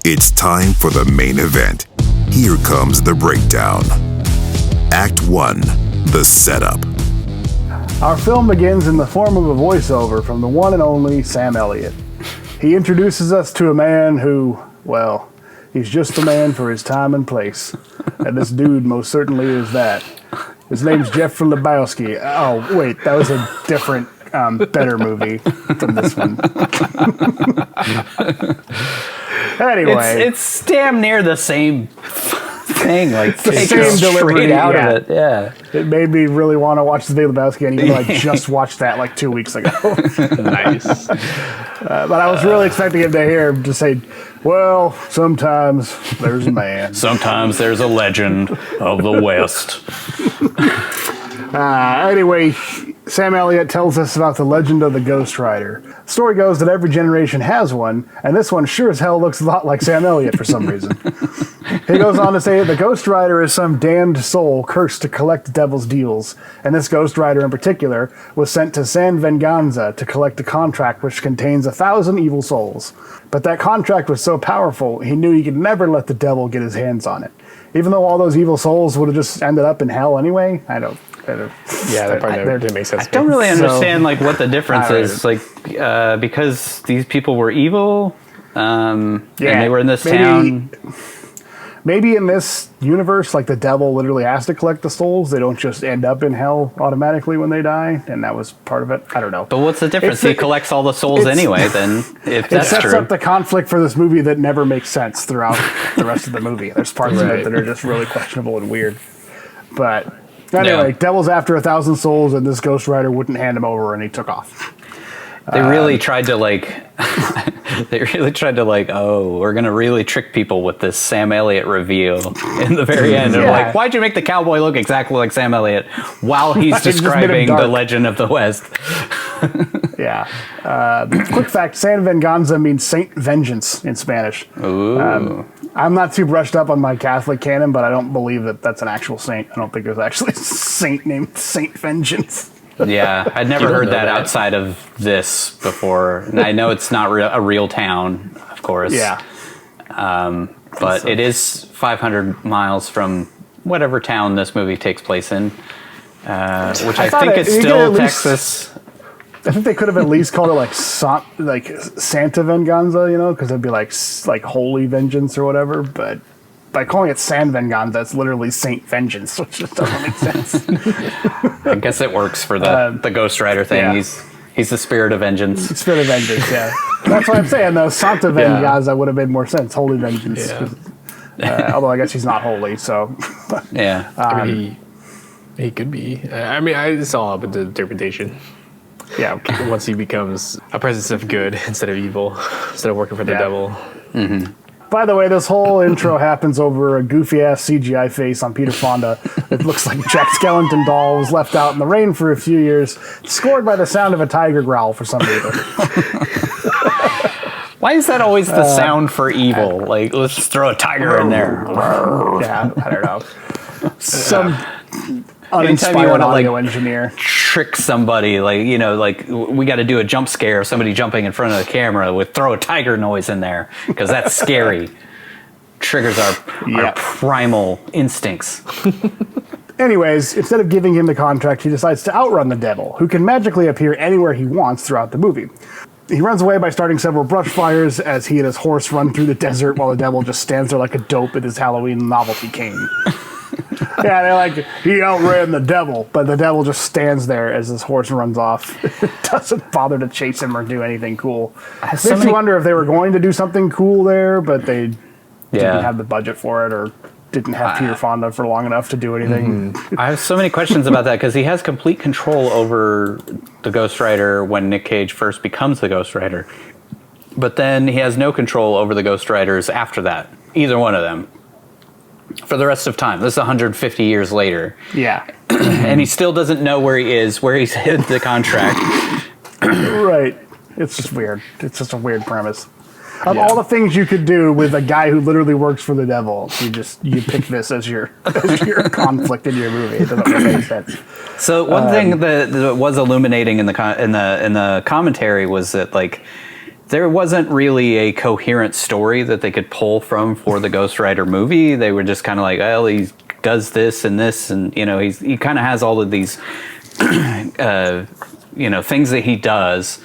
It's time for the main event. Here comes the breakdown. Act 1, the setup. Our film begins in the form of a voiceover from the one and only Sam Elliott. He introduces us to a man who, well, he's just a man for his time and place. And this dude most certainly is that. His name's Jeffrey Lebowski. Oh, wait, that was a different, better movie than this one. Anyway. It's damn near the same thing, like the same delivery out of it. Yeah, it made me really want to watch The Big Lebowski, and even though I just watched that like 2 weeks ago. Nice. But I was really expecting him to say, "Well, sometimes there's a man. Sometimes there's a legend of the West." Anyway, Sam Elliott tells us about the legend of the Ghost Rider. The story goes that every generation has one, and this one sure as hell looks a lot like Sam Elliott for some reason. He goes on to say the Ghost Rider is some damned soul cursed to collect the devil's deals, and this Ghost Rider in particular was sent to San Venganza to collect a contract which contains 1,000 evil souls. But that contract was so powerful, he knew he could never let the devil get his hands on it. Even though all those evil souls would have just ended up in hell anyway, Yeah, that part didn't make sense. I don't really understand what the difference is. Because these people were evil, and they were in this town. Maybe in this universe, the devil literally has to collect the souls. They don't just end up in hell automatically when they die, and that was part of it. I don't know. But what's the difference? He collects all the souls anyway, then, if that's true. It sets up the conflict for this movie that never makes sense throughout the rest of the movie. There's parts of it that are just really questionable and weird. But anyway, Devil's after 1,000 souls, and this Ghost Rider wouldn't hand him over, and he took off. They really tried to we're going to really trick people with this Sam Elliott reveal in the very end. They're like, why'd you make the cowboy look exactly like Sam Elliott while he's describing the legend of the West? Quick fact, San Venganza means Saint Vengeance in Spanish. Ooh. I'm not too brushed up on my Catholic canon, but I don't believe that that's an actual saint. I don't think there's actually a saint named Saint Vengeance. Yeah, I'd never heard that outside of this before. And I know it's not a real town, of course. Yeah. But it is 500 miles from whatever town this movie takes place in, which I think is still Texas. I think they could have at least called it Santa Venganza, because it'd be like Holy Vengeance or whatever. But by calling it San Venganza, it's literally Saint Vengeance, which just doesn't make sense. I guess it works for the Ghost Rider thing. Yeah. He's the spirit of vengeance. Spirit of vengeance, yeah. That's what I'm saying, though. Santa Venganza would have made more sense. Holy Vengeance. Yeah. Although I guess he's not holy, so. Yeah. He could be. It's all up to interpretation. Yeah. Once he becomes a presence of good instead of evil, instead of working for the devil. Mm-hmm. By the way, this whole intro happens over a goofy-ass CGI face on Peter Fonda. It looks like Jack Skellington doll was left out in the rain for a few years, scored by the sound of a tiger growl for some reason. Why is that always the sound for evil? Let's just throw a tiger in there. Yeah, I don't know. Some uninspired audio engineer. Trick somebody, we got to do a jump scare of somebody jumping in front of the camera with throw a tiger noise in there because that's scary. Triggers our primal instincts. Anyways, instead of giving him the contract, he decides to outrun the devil, who can magically appear anywhere he wants throughout the movie. He runs away by starting several brush fires as he and his horse run through the desert while the devil just stands there like a dope with his Halloween novelty cane. Yeah, they're he outran the devil, but the devil just stands there as his horse runs off. Doesn't bother to chase him or do anything cool. Makes you wonder if they were going to do something cool there, but they didn't have the budget for it or didn't have Peter Fonda for long enough to do anything. I have so many questions about that because he has complete control over the Ghost Rider when Nic Cage first becomes the Ghost Rider. But then he has no control over the Ghost Riders after that, either one of them. For the rest of time. This is 150 years later. Yeah. And he still doesn't know where he is, where he's hid the contract. Right. It's just weird. It's just a weird premise. Of all the things you could do with a guy who literally works for the devil, you pick this as your conflict in your movie. It doesn't make any sense. So one thing that was illuminating in the commentary was that there wasn't really a coherent story that they could pull from for the Ghost Rider movie. They were just kind of like, well, he does this, and he kind of has all of these, things that he does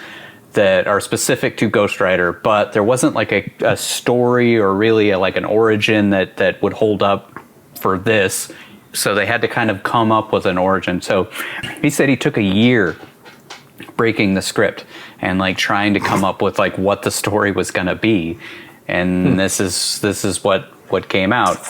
that are specific to Ghost Rider, but there wasn't like a story or really an origin that would hold up for this. So they had to kind of come up with an origin. So he said he took a year breaking the script and trying to come up with what the story was going to be, and this is what came out.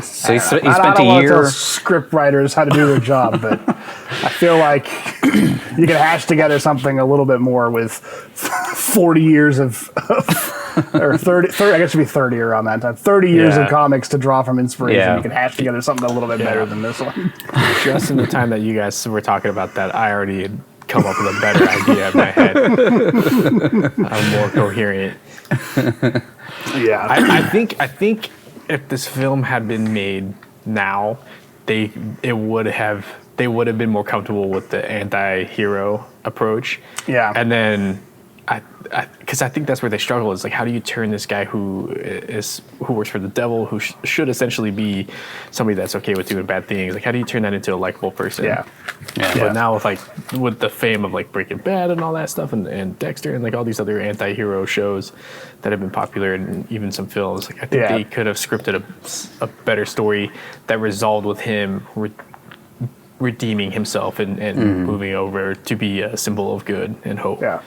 So he spent I a year. Tell script writers how to do their job, but I feel like you can hash together something a little bit more with 40 years of or 30, I guess it should be 30 around that time. 30 years of comics to draw from inspiration. Yeah. You can hash together something a little bit better than this one. Just in the time that you guys were talking about that, I already had come up with a better idea in my head. I'm more coherent. Yeah. I think if this film had been made now, they would have been more comfortable with the anti-hero approach. Yeah. And then because I think that's where they struggle is how do you turn this guy who works for the devil, who should essentially be somebody that's okay with doing bad things, how do you turn that into a likable person? Yeah. But now with the fame of Breaking Bad and all that stuff, and Dexter and all these other anti-hero shows that have been popular, and even some films, I think they could have scripted a better story that resolved with him redeeming himself and moving over to be a symbol of good and hope. Yeah.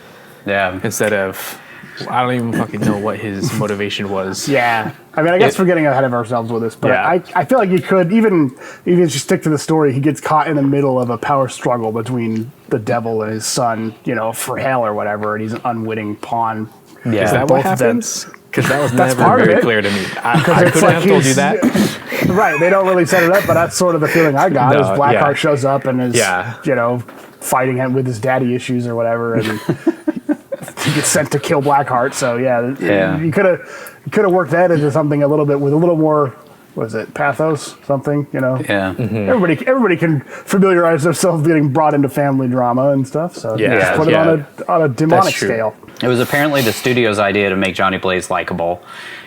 Yeah. Instead of, I don't even fucking know what his motivation was. Yeah. I mean, I guess we're getting ahead of ourselves with this, but I feel like you could, even if you just stick to the story, he gets caught in the middle of a power struggle between the devil and his son, for Hale or whatever, and he's an unwitting pawn. Yeah. Is that what happens? Because that was That's never part very of it. clear to me. I couldn't have told you that. Right. They don't really set it up, but that's sort of the feeling I got. No, Is Blackheart shows up and is, fighting him with his daddy issues or whatever, and he gets sent to kill Blackheart. So you could have worked that into something a little bit with a little more, what is it, pathos, something, Yeah. Mm-hmm. Everybody can familiarize themselves getting brought into family drama and stuff. So just put it on a demonic scale. It was apparently the studio's idea to make Johnny Blaze likable.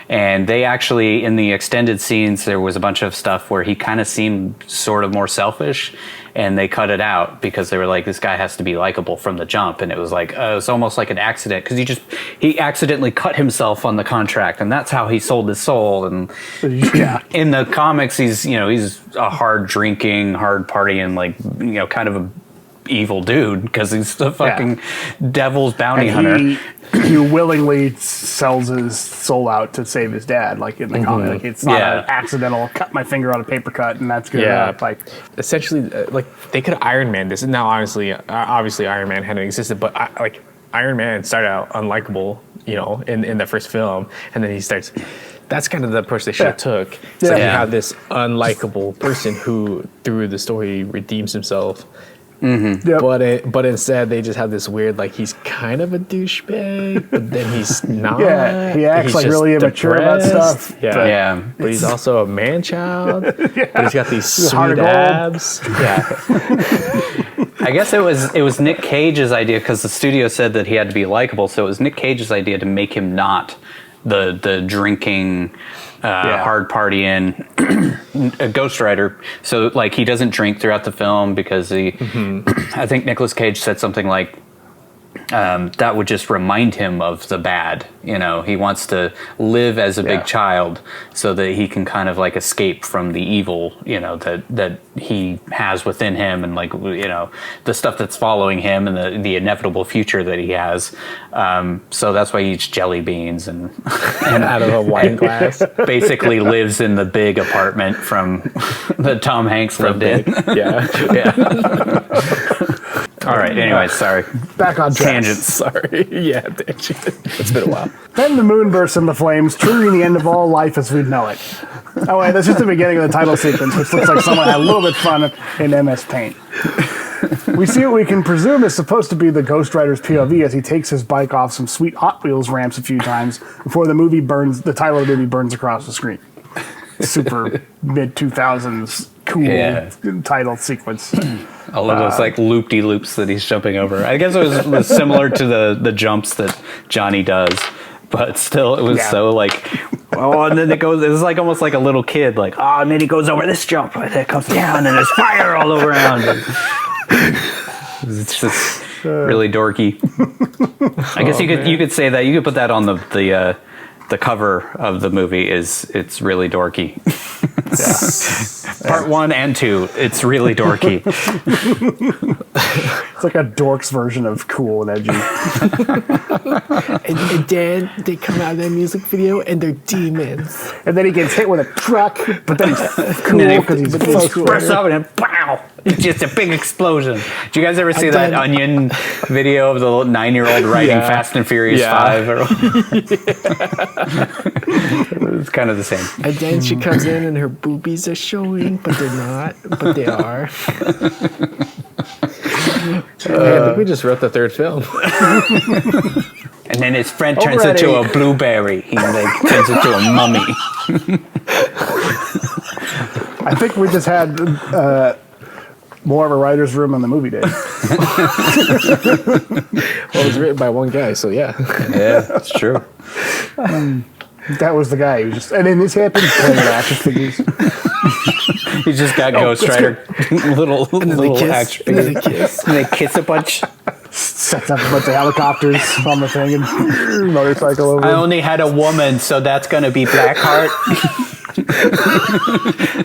And they actually, in the extended scenes, there was a bunch of stuff where he kind of seemed sort of more selfish, and they cut it out because they were like, this guy has to be likable from the jump. And it was it's almost like an accident, because he accidentally cut himself on the contract, and that's how he sold his soul. And in the comics, he's a hard drinking, hard partying, kind of a evil dude, because he's the fucking devil's bounty hunter. He willingly sells his soul out to save his dad, in the comic. It's not an accidental cut my finger on a paper cut and that's good enough. Essentially, they could have Iron Man this. And now, obviously Iron Man hadn't existed, but Iron Man started out unlikable, in the first film, and then he starts. That's kind of the approach they should have took. You have this unlikable person who, through the story, redeems himself. Mm-hmm. Yep. But instead they just have this weird, he's kind of a douchebag, but then he's not. He acts he's really immature about stuff. But he's also a man child. But he's got these sweet abs. I guess it was Nic Cage's idea, because the studio said that he had to be likable, so it was Nic Cage's idea to make him not the drinking, hard partying Ghost Rider. So he doesn't drink throughout the film because I think Nicolas Cage said something like, that would just remind him of the bad. He wants to live as a big child so that he can kind of escape from the evil, that he has within him, and the stuff that's following him, and the inevitable future that he has. So that's why he eats jelly beans and out of a wine glass. Basically lives in the big apartment from that Tom Hanks lived in. All right. Anyway, sorry. Back on track. Tangents. Sorry. It's been a while. Then the moon bursts into flames, triggering the end of all life as we know it. Oh wait, that's just the beginning of the title sequence, which looks like someone had a little bit of fun in MS Paint. We see what we can presume is supposed to be the Ghost Rider's POV as he takes his bike off some sweet Hot Wheels ramps a few times before the title of the movie burns across the screen. Super mid-2000s cool title sequence. All of those like loop-de-loops that he's jumping over. I guess it was similar to the jumps that Johnny does, but still, it was so like, oh, and then it was like almost like a little kid, like, oh, and then he goes over this jump, and it comes down, and there's fire all around. It's just really dorky. I guess you could say that. You could put that on the cover of the movie. It's really dorky. Part 1 and 2, it's really dorky. It's like a dork's version of cool and edgy. and then they come out of that music video and they're demons. And then he gets hit with a truck, but then he's cool because he's so cool. Bursts up and then pow! It's just a big explosion. Did you guys ever see that Onion video of the little 9-year-old riding Fast and Furious 5? It's kind of the same. And then she comes in and her boobies are showing, but they're not. But they are. I think we just wrote the third film. And then his friend turns into a blueberry. He turns into a mummy. I think we just had more of a writer's room on the movie day. Well, it was written by one guy, so yeah. Yeah, that's true. That was the guy who just, and in his head, he's playing action figures. He just got Ghost Rider, little action figures. And they kiss a bunch. Sets up a bunch of helicopters on the thing and motorcycle over. I only had a woman, so that's gonna be Blackheart.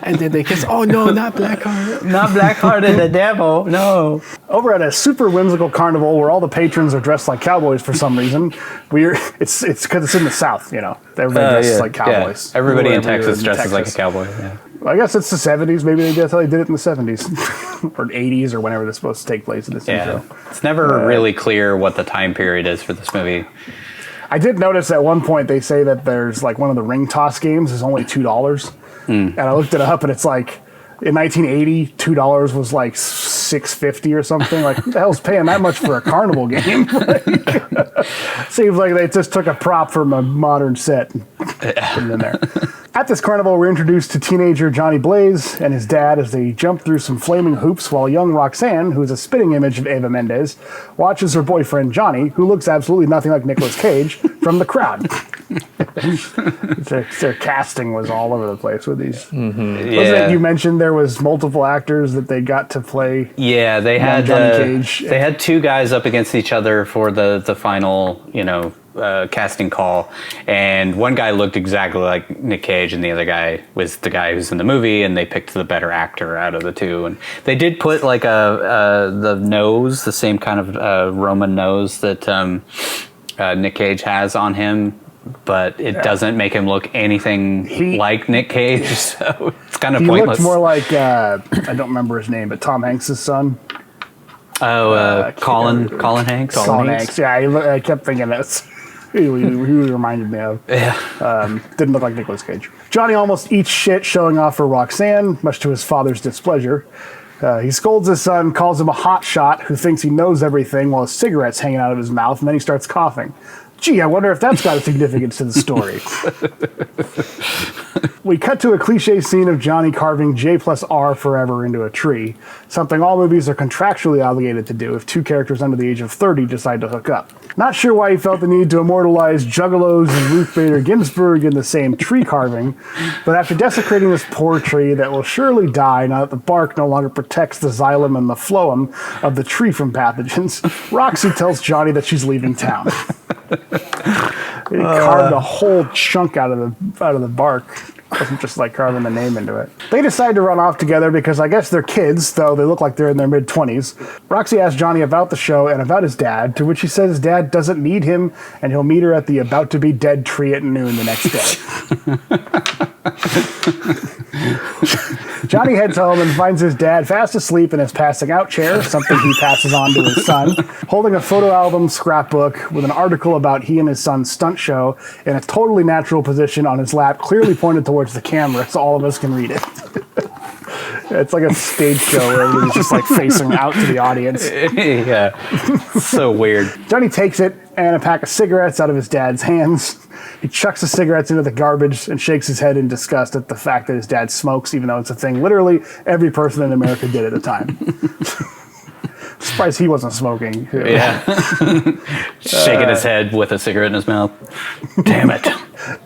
And then they kiss. Oh no, not Blackheart. Not Blackheart and the devil. No. Over at a super whimsical carnival where all the patrons are dressed like cowboys for some reason. It's because it's in the South, you know. Everybody dresses like cowboys. Yeah. Everybody in Texas dresses like a cowboy. Yeah. Well, I guess it's the 70s. Maybe they did it in the 70s or 80s or whenever they're supposed to take place in this show. It's never really clear what the time period is for this movie. I did notice at one point they say that there's like one of the ring toss games is only $2. And I looked it up and it's like in 1980, $2 was like $6.50 or something. Like, who the hell's paying that much for a carnival game? Seems like they just took a prop from a modern set and put it in there. At this carnival, we're introduced to teenager Johnny Blaze and his dad as they jump through some flaming hoops while young Roxanne, who is a spitting image of Eva Mendes, watches her boyfriend Johnny, who looks absolutely nothing like Nicolas Cage, from the crowd. Their casting was all over the place with these. Mm-hmm. Wasn't it you mentioned there was multiple actors that they got to play? Yeah, they had Johnny Cage. They had two guys up against each other for the final, casting call, and one guy looked exactly like Nic Cage, and the other guy was the guy who's in the movie, and they picked the better actor out of the two. And they did put like the nose, the same kind of Roman nose that Nic Cage has on him, but it doesn't make him look anything like Nic Cage, so it's kind of pointless. He looked more like I don't remember his name, but Tom Hanks' son. Oh, Colin Hanks. Colin Hanks. Yeah, I kept thinking that's who he reminded me of. Yeah. Didn't look like Nicolas Cage. Johnny almost eats shit showing off for Roxanne, much to his father's displeasure. He scolds his son, calls him a hot shot who thinks he knows everything while a cigarette's hanging out of his mouth, and then he starts coughing. Gee, I wonder if that's got a significance to the story. We cut to a cliche scene of Johnny carving J+R forever into a tree, something all movies are contractually obligated to do if two characters under the age of 30 decide to hook up. Not sure why he felt the need to immortalize Juggalos and Ruth Bader Ginsburg in the same tree carving, but after desecrating this poor tree that will surely die now that the bark no longer protects the xylem and the phloem of the tree from pathogens, Roxy tells Johnny that she's leaving town. He carved a whole chunk out of the bark. It wasn't just like carving the name into it. They decide to run off together because I guess they're kids, though they look like they're in their mid-20s. Roxy asks Johnny about the show and about his dad, to which he says his dad doesn't need him and he'll meet her at the about-to-be-dead tree at noon the next day. Johnny heads home and finds his dad fast asleep in his passing out chair, something he passes on to his son, holding a photo album scrapbook with an article about he and his son's stunt show in a totally natural position on his lap, clearly pointed towards the camera so all of us can read it. It's like a stage show where everybody's just like facing out to the audience. Yeah. So weird. Johnny takes it and a pack of cigarettes out of his dad's hands. He chucks the cigarettes into the garbage and shakes his head in disgust at the fact that his dad smokes, even though it's a thing literally every person in America did at the time. Surprised he wasn't smoking. Yeah. Shaking his head with a cigarette in his mouth. Damn it.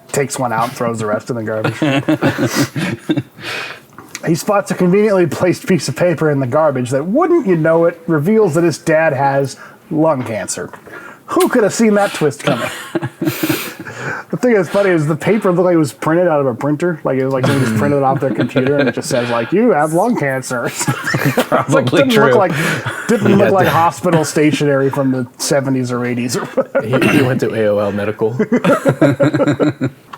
Takes one out and throws the rest in the garbage. He spots a conveniently placed piece of paper in the garbage that, wouldn't you know it, reveals that his dad has lung cancer. Who could have seen that twist coming? The thing that's funny is the paper looked like it was printed out of a printer. Like it was like somebody just printed it off their computer and it just says like, you have lung cancer. Probably didn't true. Didn't look like hospital stationery from the 70s or 80s or whatever. He went to AOL Medical.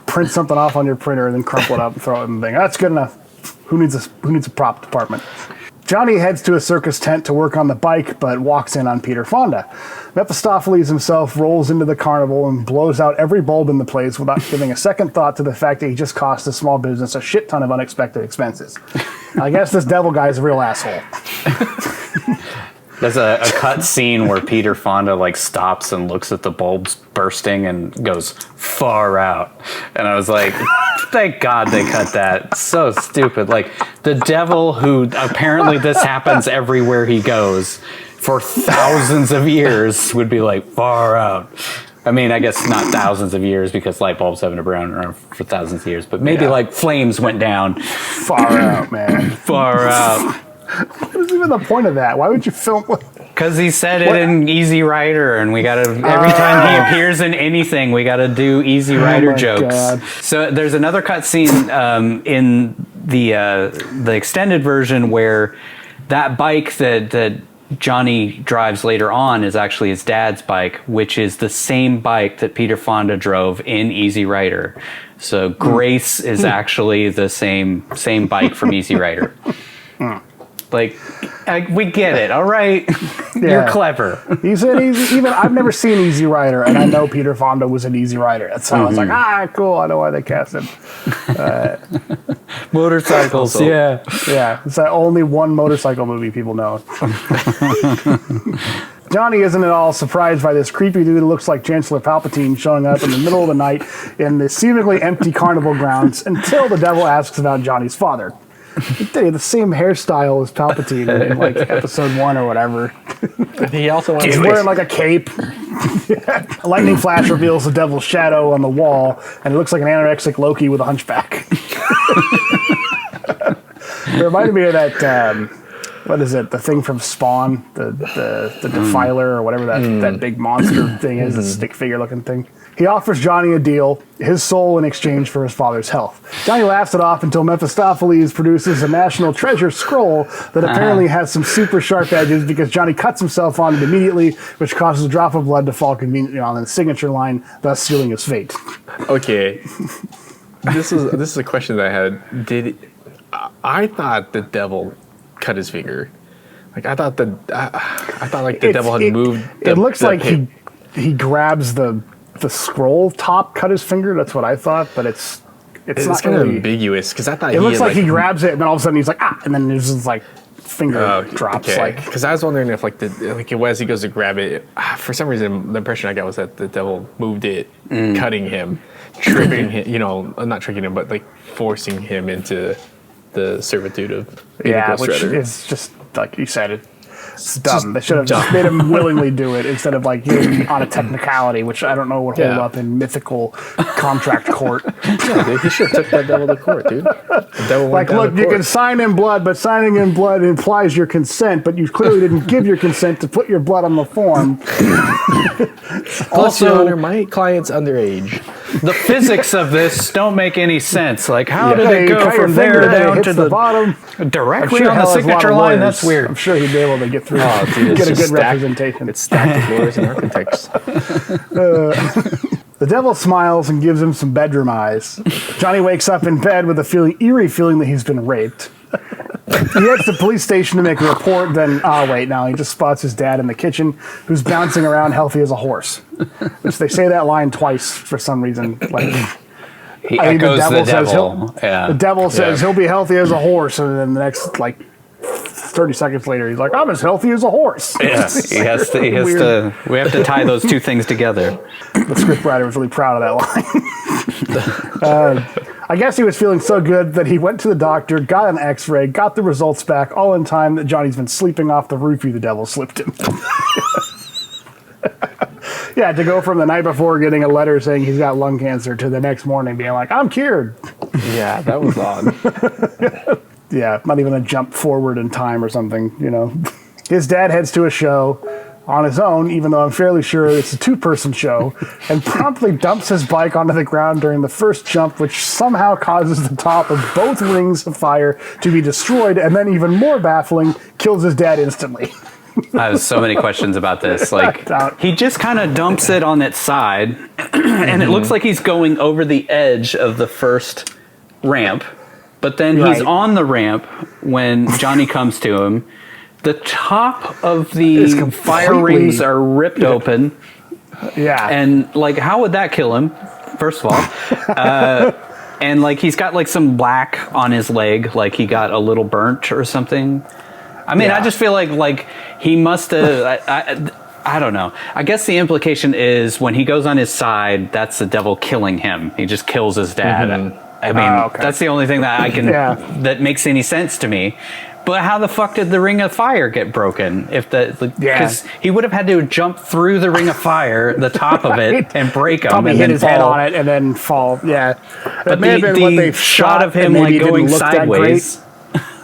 Print something off on your printer and then crumple it up and throw it in the thing. That's good enough. Who needs a prop department? Johnny heads to a circus tent to work on the bike, but walks in on Peter Fonda. Mephistopheles himself rolls into the carnival and blows out every bulb in the place without giving a second thought to the fact that he just cost a small business a shit ton of unexpected expenses. I guess this devil guy's a real asshole. There's a cut scene where Peter Fonda like stops and looks at the bulbs bursting and goes far out. And I was like, thank God they cut that. So stupid. Like the devil who apparently this happens everywhere he goes for thousands of years would be like far out. I mean, I guess not thousands of years because light bulbs haven't been around for thousands of years, but maybe like flames went down. Far out, man. Far out. What is even the point of that? Why would you film? Because he said it in Easy Rider, and we gotta every time he appears in anything, we gotta do Easy Rider jokes. God. So there's another cut scene in the extended version where that bike that Johnny drives later on is actually his dad's bike, which is the same bike that Peter Fonda drove in Easy Rider. So Grace is actually the same bike from Easy Rider. Like, we get it, all right? You're clever. He's an easy. Even I've never seen Easy Rider, and I know Peter Fonda was an Easy Rider. That's how I was like, cool. I know why they cast him. Motorcycles, yeah. Yeah, it's the only one motorcycle movie people know. Johnny isn't at all surprised by this creepy dude who looks like Chancellor Palpatine showing up in the middle of the night in the seemingly empty carnival grounds until the devil asks about Johnny's father. They had the same hairstyle as Palpatine in like episode 1 or whatever. He also He's wearing like a cape. A lightning flash reveals the devil's shadow on the wall, and it looks like an anorexic Loki with a hunchback. It reminded me of that. What is it? The thing from Spawn, the Defiler or whatever that big monster thing is, the stick figure looking thing. He offers Johnny a deal, his soul in exchange for his father's health. Johnny laughs it off until Mephistopheles produces a national treasure scroll that apparently has some super sharp edges because Johnny cuts himself on it immediately, which causes a drop of blood to fall conveniently on the signature line, thus sealing his fate. Okay. This is a question that I had. I thought the devil cut his finger. Like I thought the devil had moved. It looks like he grabs the scroll top, cut his finger. That's what I thought, but it's not kind really of ambiguous because I thought it looks like he grabs it and then all of a sudden he's like and then there's just like finger drops. Okay. Like Because I was wondering if as he goes to grab it, for some reason the impression I got was that the devil moved it, cutting him, triggering him. Not tricking him, but like forcing him into the servitude of being a Ghost which Rider. is just like you said it's dumb. They should have just made him willingly do it instead of like getting on a technicality, which I don't know would hold up in mythical contract court. Yeah, dude, he should have took that devil to court, dude. The devil Like, look, you can sign in blood, but signing in blood implies your consent, but you clearly didn't give your consent to put your blood on the form. Plus, Your Honor, my client's underage. The physics of this don't make any sense. Like, how did Hey, it you go cut your from finger there and it down hits to the bottom? directly I'm sure on the Hell has a lot signature of line? lawyers. That's weird. I'm sure he'd be able to get through Dude, get a it's good just representation. It's stacked with lawyers and architects. The devil smiles and gives him some bedroom eyes. Johnny wakes up in bed with a eerie feeling that he's been raped. He heads to the police station to make a report, then, he just spots his dad in the kitchen, who's bouncing around healthy as a horse. Which they say that line twice for some reason. Like, He I mean, echoes the says devil. Yeah. The devil says he'll be healthy as a horse, and then the next 30 seconds later, he's like, "I'm as healthy as a horse." Yeah, he has to. We have to tie those two things together. The scriptwriter was really proud of that line. I guess he was feeling so good that he went to the doctor, got an X-ray, got the results back, all in time that Johnny's been sleeping off the roofie the devil slipped him. Yeah, to go from the night before getting a letter saying he's got lung cancer to the next morning being like, "I'm cured." Yeah, that was odd. Yeah, not even a jump forward in time or something, His dad heads to a show on his own, even though I'm fairly sure it's a two-person show, and promptly dumps his bike onto the ground during the first jump, which somehow causes the top of both rings of fire to be destroyed, and then even more baffling, kills his dad instantly. I have so many questions about this. He just kind of dumps it on its side, and it looks like he's going over the edge of the first ramp, but then he's on the ramp when Johnny comes to him. The top of the fire rings are ripped open. Yeah. And, how would that kill him, first of all? And, he's got, some black on his leg, he got a little burnt or something. I mean, I just feel like he must have... I don't know. I guess the implication is when he goes on his side, that's the devil killing him. He just kills his dad. I mean, that's the only thing that I can... that makes any sense to me. But how the fuck did the ring of fire get broken? Because he would have had to jump through the ring of fire, the top of it, and break him, Probably and hit then his fall. head on it and then fall. Yeah, But may have been what they shot of him going sideways.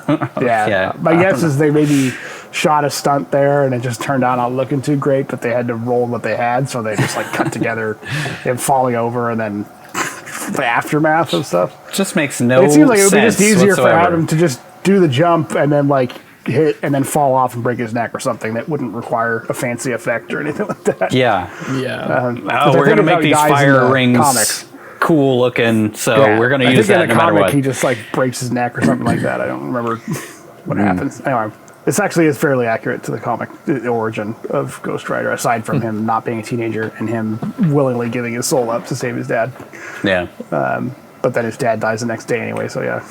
Yeah, my guess is they maybe shot a stunt there, and it just turned out not looking too great. But they had to roll what they had, so they just cut together him falling over, and then the aftermath of stuff. Just makes no sense. It seems like it would be just easier whatsoever. for him to just do the jump and then hit and then fall off and break his neck or something that wouldn't require a fancy effect or anything like that. Yeah. We're going to make these fire rings cool looking, so we're going to use that no matter what. He just breaks his neck or something like that. I don't remember what happens. Anyway, this actually is fairly accurate to the comic, the origin of Ghost Rider, aside from him not being a teenager and him willingly giving his soul up to save his dad. Yeah. But then his dad dies the next day anyway, so yeah.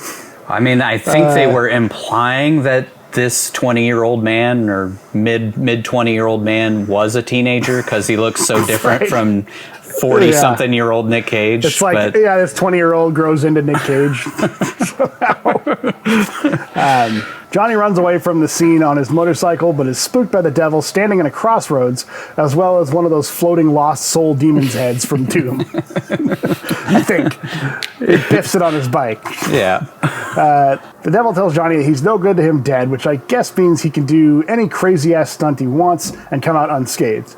I mean, I think they were implying that this 20-year-old man or mid 20-year-old man was a teenager because he looks so different from 40-something-year-old Nic Cage. It's this 20-year-old grows into Nic Cage. Johnny runs away from the scene on his motorcycle, but is spooked by the devil standing in a crossroads, as well as one of those floating lost soul demons' heads from Doom. I think. It biffs it on his bike. Yeah. The devil tells Johnny that he's no good to him dead, which I guess means he can do any crazy-ass stunt he wants and come out unscathed.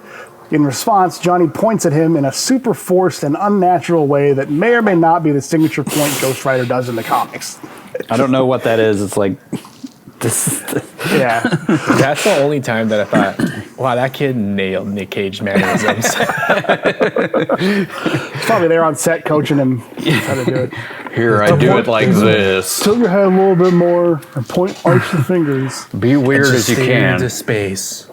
In response, Johnny points at him in a super forced and unnatural way that may or may not be the signature point Ghost Rider does in the comics. I don't know what that is. It's this. Yeah. That's the only time that I thought, wow, that kid nailed Nic Cage mannerisms. He's probably there on set coaching him how to do it. Here, I do it like this. Tilt your head a little bit more and arch the fingers. Be weird as you can. Into space.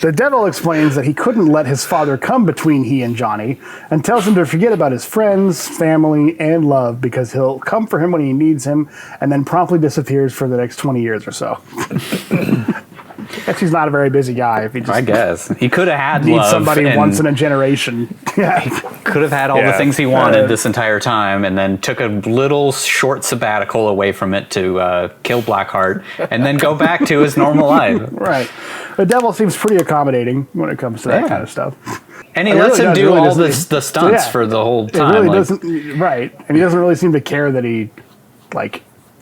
The devil explains that he couldn't let his father come between he and Johnny and tells him to forget about his friends, family, and love because he'll come for him when he needs him and then promptly disappears for the next 20 years or so. Guess he's not a very busy guy. If he just I guess. He could have had needs love somebody once in a generation. Yeah. Could have had all the things he wanted this entire time and then took a little short sabbatical away from it to kill Blackheart and then go back to his normal life. Right. The devil seems pretty accommodating when it comes to that kind of stuff. And he lets him do all the stunts for the whole time. It really doesn't, right. And he doesn't really seem to care that he,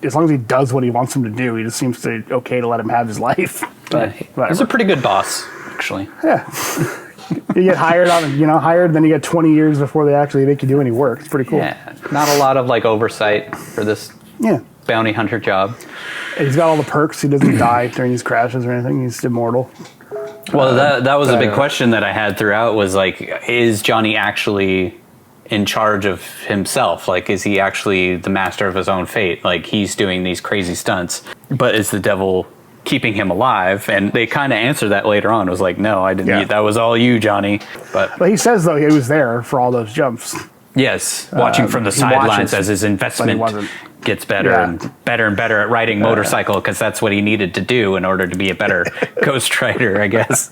as long as he does what he wants him to do, he just seems to okay to let him have his life. But he's a pretty good boss, actually. Yeah. You get hired then you get 20 years before they actually make you do any work. It's pretty cool. Yeah. Not a lot of oversight for this bounty hunter job. And he's got all the perks. He doesn't die during these crashes or anything. He's immortal. Well, that was a big question that I had throughout was is Johnny actually in charge of himself? Is he actually the master of his own fate? He's doing these crazy stunts, but is the devil keeping him alive, and they kind of answered that later on. It was like, no, I didn't. Yeah. That was all you, Johnny. But he says though he was there for all those jumps. yes, watching from the he sidelines watches, as his investment wasn't. gets better and better at riding motorcycle, because that's what he needed to do in order to be a better Ghost Rider, I guess.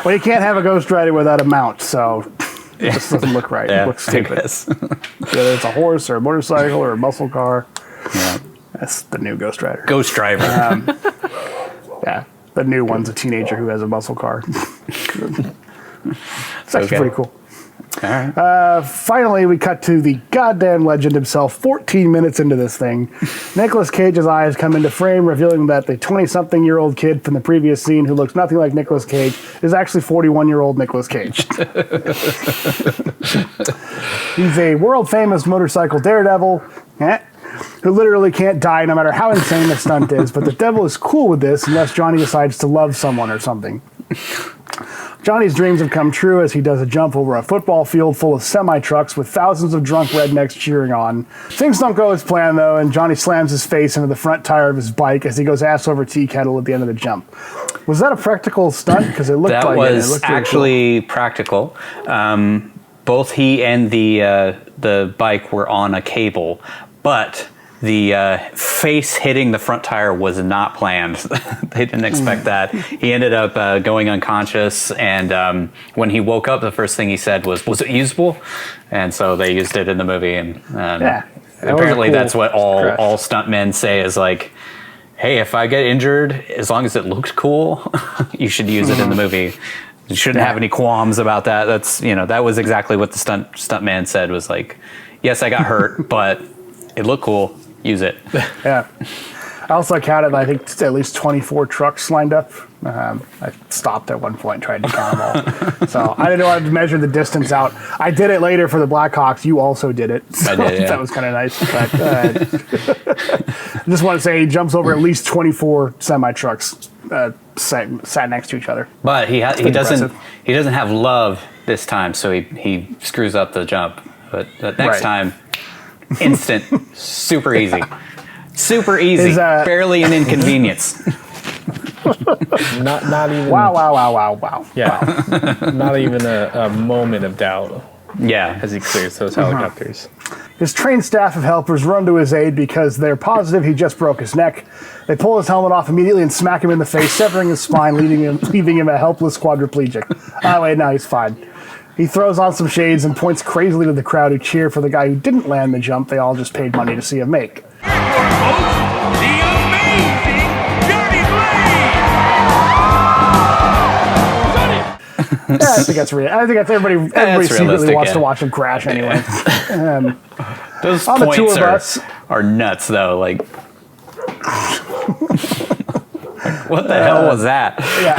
Well, you can't have a Ghost Rider without a mount, so it just doesn't look right. Yeah, It looks stupid. I guess. Whether it's a horse or a motorcycle or a muscle car. Yeah. That's the new Ghost Rider. Ghost Driver. Yeah, the new one's a teenager who has a muscle car. It's actually pretty cool. All right. Finally, we cut to the goddamn legend himself. 14 minutes into this thing, Nicolas Cage's eyes come into frame, revealing that the 20-something-year-old kid from the previous scene, who looks nothing like Nicolas Cage, is actually 41-year-old Nicolas Cage. He's a world-famous motorcycle daredevil, who literally can't die no matter how insane the stunt is. But the devil is cool with this unless Johnny decides to love someone or something. Johnny's dreams have come true as he does a jump over a football field full of semi-trucks with thousands of drunk rednecks cheering on. Things don't go as planned, though, and Johnny slams his face into the front tire of his bike as he goes ass over tea kettle at the end of the jump. Was that a practical stunt? Because it looked That like was it looked actually practical. Both he and the bike were on a cable, but the face hitting the front tire was not planned. They didn't expect that. He ended up going unconscious, and when he woke up, the first thing he said was it usable? And so they used it in the movie, and apparently that's what all stuntmen say is like, hey, if I get injured, as long as it looked cool, you should use it in the movie. You shouldn't have any qualms about that. That's, that was exactly what the stuntman said, was like, yes, I got hurt, but it looked cool. Use it. Yeah. I also counted, I think, at least 24 trucks lined up. I stopped at one point and tried to count them all. So I didn't know how to measure the distance out. I did it later for the Blackhawks. You also did it. So I did, yeah. That was kind of nice. But I just want to say he jumps over at least 24 semi-trucks sat next to each other. But he doesn't impressive. he doesn't have love this time, so he screws up the jump. But next time, instant, super easy. Super easy. Barely an inconvenience. Not even. Wow. Yeah. Not even a moment of doubt Yeah. as he clears those helicopters. His trained staff of helpers run to his aid because they're positive he just broke his neck. They pull his helmet off immediately and smack him in the face, severing his spine, leaving him a helpless quadriplegic. Oh, wait, no, he's fine. He throws on some shades and points crazily to the crowd who cheer for the guy who didn't land the jump they all just paid money to see him make. I think that's real. I think that's everybody secretly wants to watch him crash anyway. Those on the points tour bus are nuts, though. Like, what the hell was that? Yeah.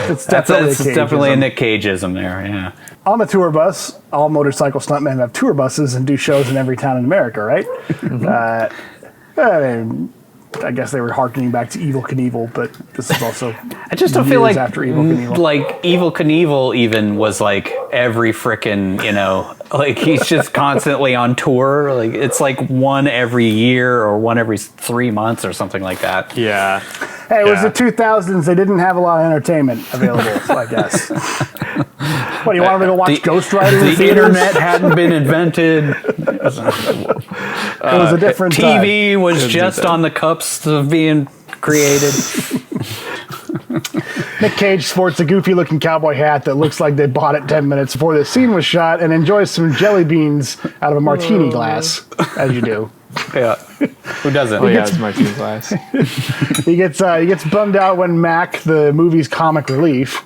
It's That's definitely, definitely a Nic Cageism there, yeah. On the tour bus, all motorcycle stuntmen have tour buses and do shows in every town in America, right? I guess they were harkening back to Evel Knievel, but this is also I just don't feel like after Evel Knievel. Like Evel Knievel even was like every frickin', like he's just constantly on tour. Like it's like one every year or one every 3 months or something like that. Yeah. Hey, it was the 2000s. They didn't have a lot of entertainment available, so I guess. What, you want to go watch Ghost Rider in The theaters? internet hadn't been invented. It was a different TV time. was just on the cups of being created. Nic Cage sports a goofy-looking cowboy hat that looks like they bought it 10 minutes before the scene was shot and enjoys some jelly beans out of a martini glass, as you do. Yeah. Who doesn't? Oh, yeah, it's Martine Glass. He gets bummed out when Mac, the movie's comic relief,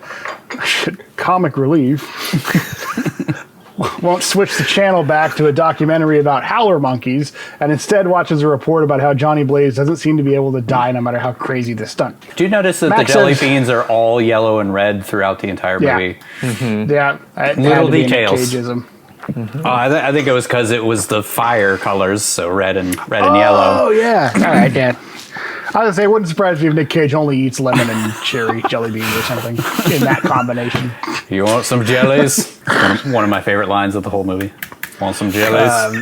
won't switch the channel back to a documentary about howler monkeys and instead watches a report about how Johnny Blaze doesn't seem to be able to die no matter how crazy the stunt. Do you notice that Mac the jelly says- beans are all yellow and red throughout the entire movie? Yeah. It Little had to be Nic details. Cageism. Oh, I think it was because it was the fire colors, so red and yellow. Oh, yeah. All right, Dan. I was going to say, it wouldn't surprise me if Nic Cage only eats lemon and cherry jelly beans or something in that combination. You want some jellies? One of my favorite lines of the whole movie. Want some jellies?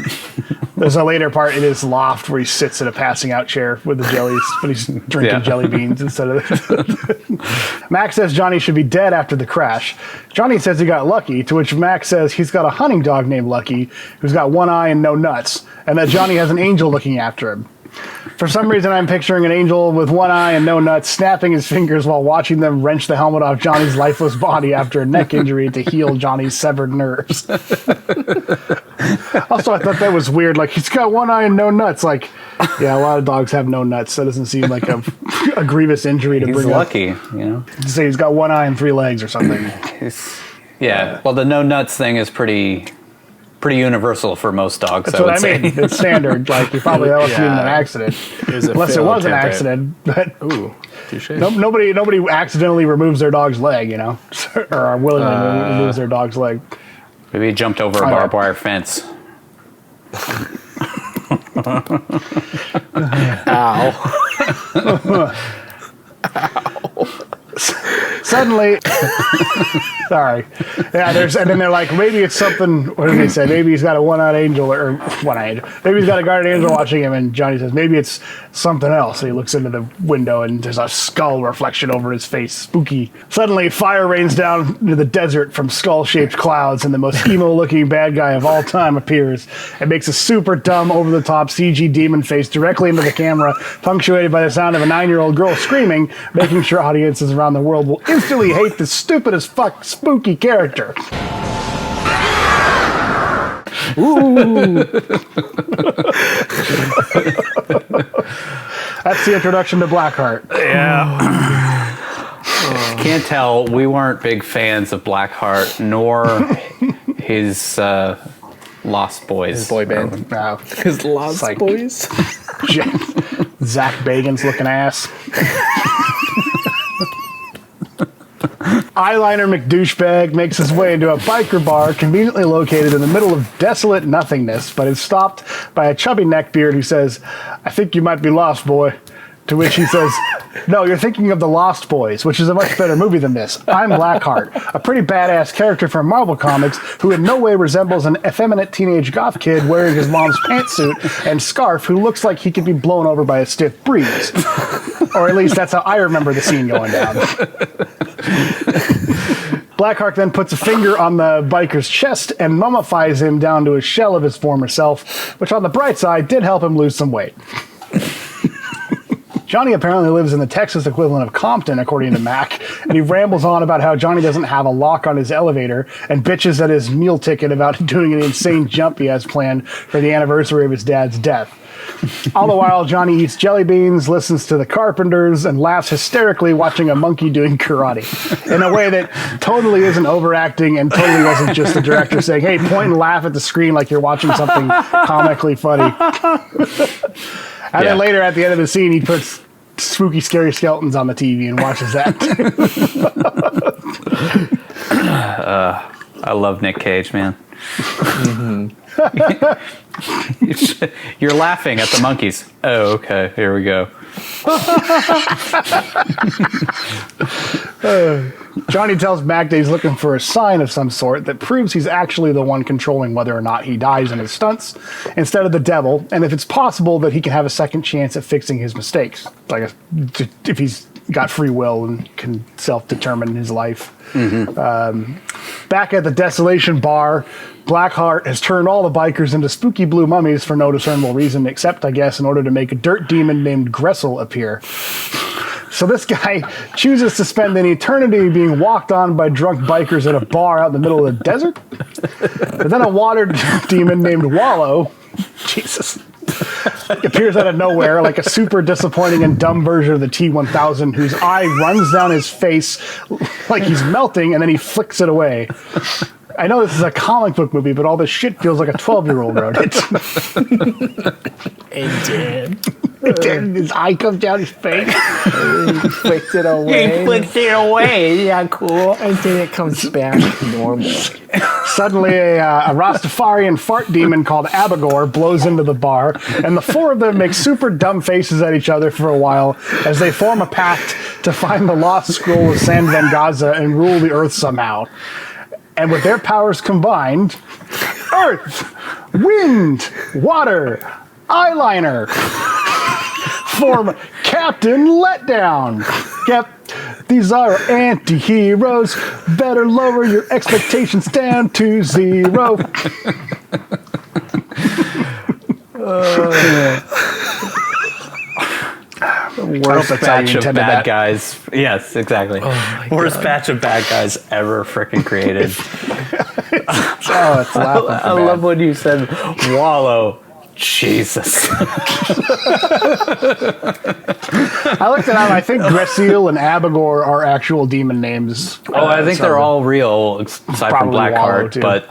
There's a later part in his loft where he sits in a passing out chair with the jellies, but he's drinking jelly beans instead of... Max says Johnny should be dead after the crash. Johnny says he got lucky, to which Max says he's got a hunting dog named Lucky who's got one eye and no nuts, and that Johnny has an angel looking after him. For some reason, I'm picturing an angel with one eye and no nuts snapping his fingers while watching them wrench the helmet off Johnny's lifeless body after a neck injury to heal Johnny's severed nerves. Also, I thought that was weird. Like, he's got one eye and no nuts. Like, yeah, a lot of dogs have no nuts. That doesn't seem like a grievous injury to bring up. He's lucky, you know? To say he's got one eye and 3 legs or something. Yeah, well, the no nuts thing is pretty universal for most dogs. That's what I mean. It's standard. Like, you probably don't see in an accident. Unless it was an accident. But ooh, touche. Nobody accidentally removes their dog's leg, you know? Or are willingly removes their dog's leg. Maybe he jumped over a barbed wire fence. Ow. Suddenly, sorry. Yeah, and then they're like, maybe it's something, what did they say? Maybe he's got a one-eyed angel, or one-eyed. Maybe he's got a guardian angel watching him, and Johnny says, maybe it's something else. And he looks into the window, and there's a skull reflection over his face. Spooky. Suddenly, fire rains down into the desert from skull-shaped clouds, and the most emo-looking bad guy of all time appears and makes a super dumb, over-the-top CG demon face directly into the camera, punctuated by the sound of a 9-year-old girl screaming, making sure audiences around the world will instantly hate this stupid as fuck spooky character. Ooh. That's the introduction to Blackheart. Yeah. Can't tell. We weren't big fans of Blackheart, nor his Lost Boys. His boy band. No. His Lost Boys. Zach Bagans looking ass. Eyeliner McDouchebag makes his way into a biker bar conveniently located in the middle of desolate nothingness, but is stopped by a chubby neckbeard who says, "I think you might be lost, boy." To which he says, "No, you're thinking of The Lost Boys, which is a much better movie than this. I'm Blackheart, a pretty badass character from Marvel Comics who in no way resembles an effeminate teenage goth kid wearing his mom's pantsuit and scarf who looks like he could be blown over by a stiff breeze." Or at least that's how I remember the scene going down. Blackheart then puts a finger on the biker's chest and mummifies him down to a shell of his former self, which on the bright side did help him lose some weight. Johnny apparently lives in the Texas equivalent of Compton, according to Mac, and he rambles on about how Johnny doesn't have a lock on his elevator and bitches at his meal ticket about doing an insane jump he has planned for the anniversary of his dad's death. All the while, Johnny eats jelly beans, listens to the Carpenters, and laughs hysterically watching a monkey doing karate in a way that totally isn't overacting and totally wasn't just the director saying, "Hey, point and laugh at the screen like you're watching something comically funny." And then later at the end of the scene, he puts spooky, scary skeletons on the TV and watches that. I love Nic Cage, man. Mm-hmm. You're laughing at the monkeys. Oh, okay. Here we go. Johnny tells Mac that he's looking for a sign of some sort that proves he's actually the one controlling whether or not he dies in his stunts instead of the devil, and if it's possible that he can have a second chance at fixing his mistakes, like if he's got free will and can self-determine his life. Mm-hmm. Back at the Desolation Bar, Blackheart has turned all the bikers into spooky blue mummies for no discernible reason, except, I guess, in order to make a dirt demon named Gressel appear. So this guy chooses to spend an eternity being walked on by drunk bikers at a bar out in the middle of the desert. But then a water demon named Wallow, Jesus, appears out of nowhere like a super disappointing and dumb version of the T-1000 whose eye runs down his face like he's melting and then he flicks it away. I know this is a comic book movie, but all this shit feels like a 12-year-old wrote it. And then his eye comes down his face. He flicks it away. He flicks it away. Yeah, cool. And then it comes back normal. Suddenly, a Rastafarian fart demon called Abagor blows into the bar, and the four of them make super dumb faces at each other for a while as they form a pact to find the lost scroll of San Vengaza and rule the earth somehow. And with their powers combined, Earth wind, water, eyeliner. Form Captain Letdown. Yep, these are anti-heroes. Better lower your expectations down to 0. Worst batch of bad guys. Yes, exactly. Worst batch of bad guys ever freaking created. It's laughable. I love when you said wallow. Jesus. I looked it up. I think Greciel and Abigor are actual demon names. I think they're all real, aside from Blackheart. But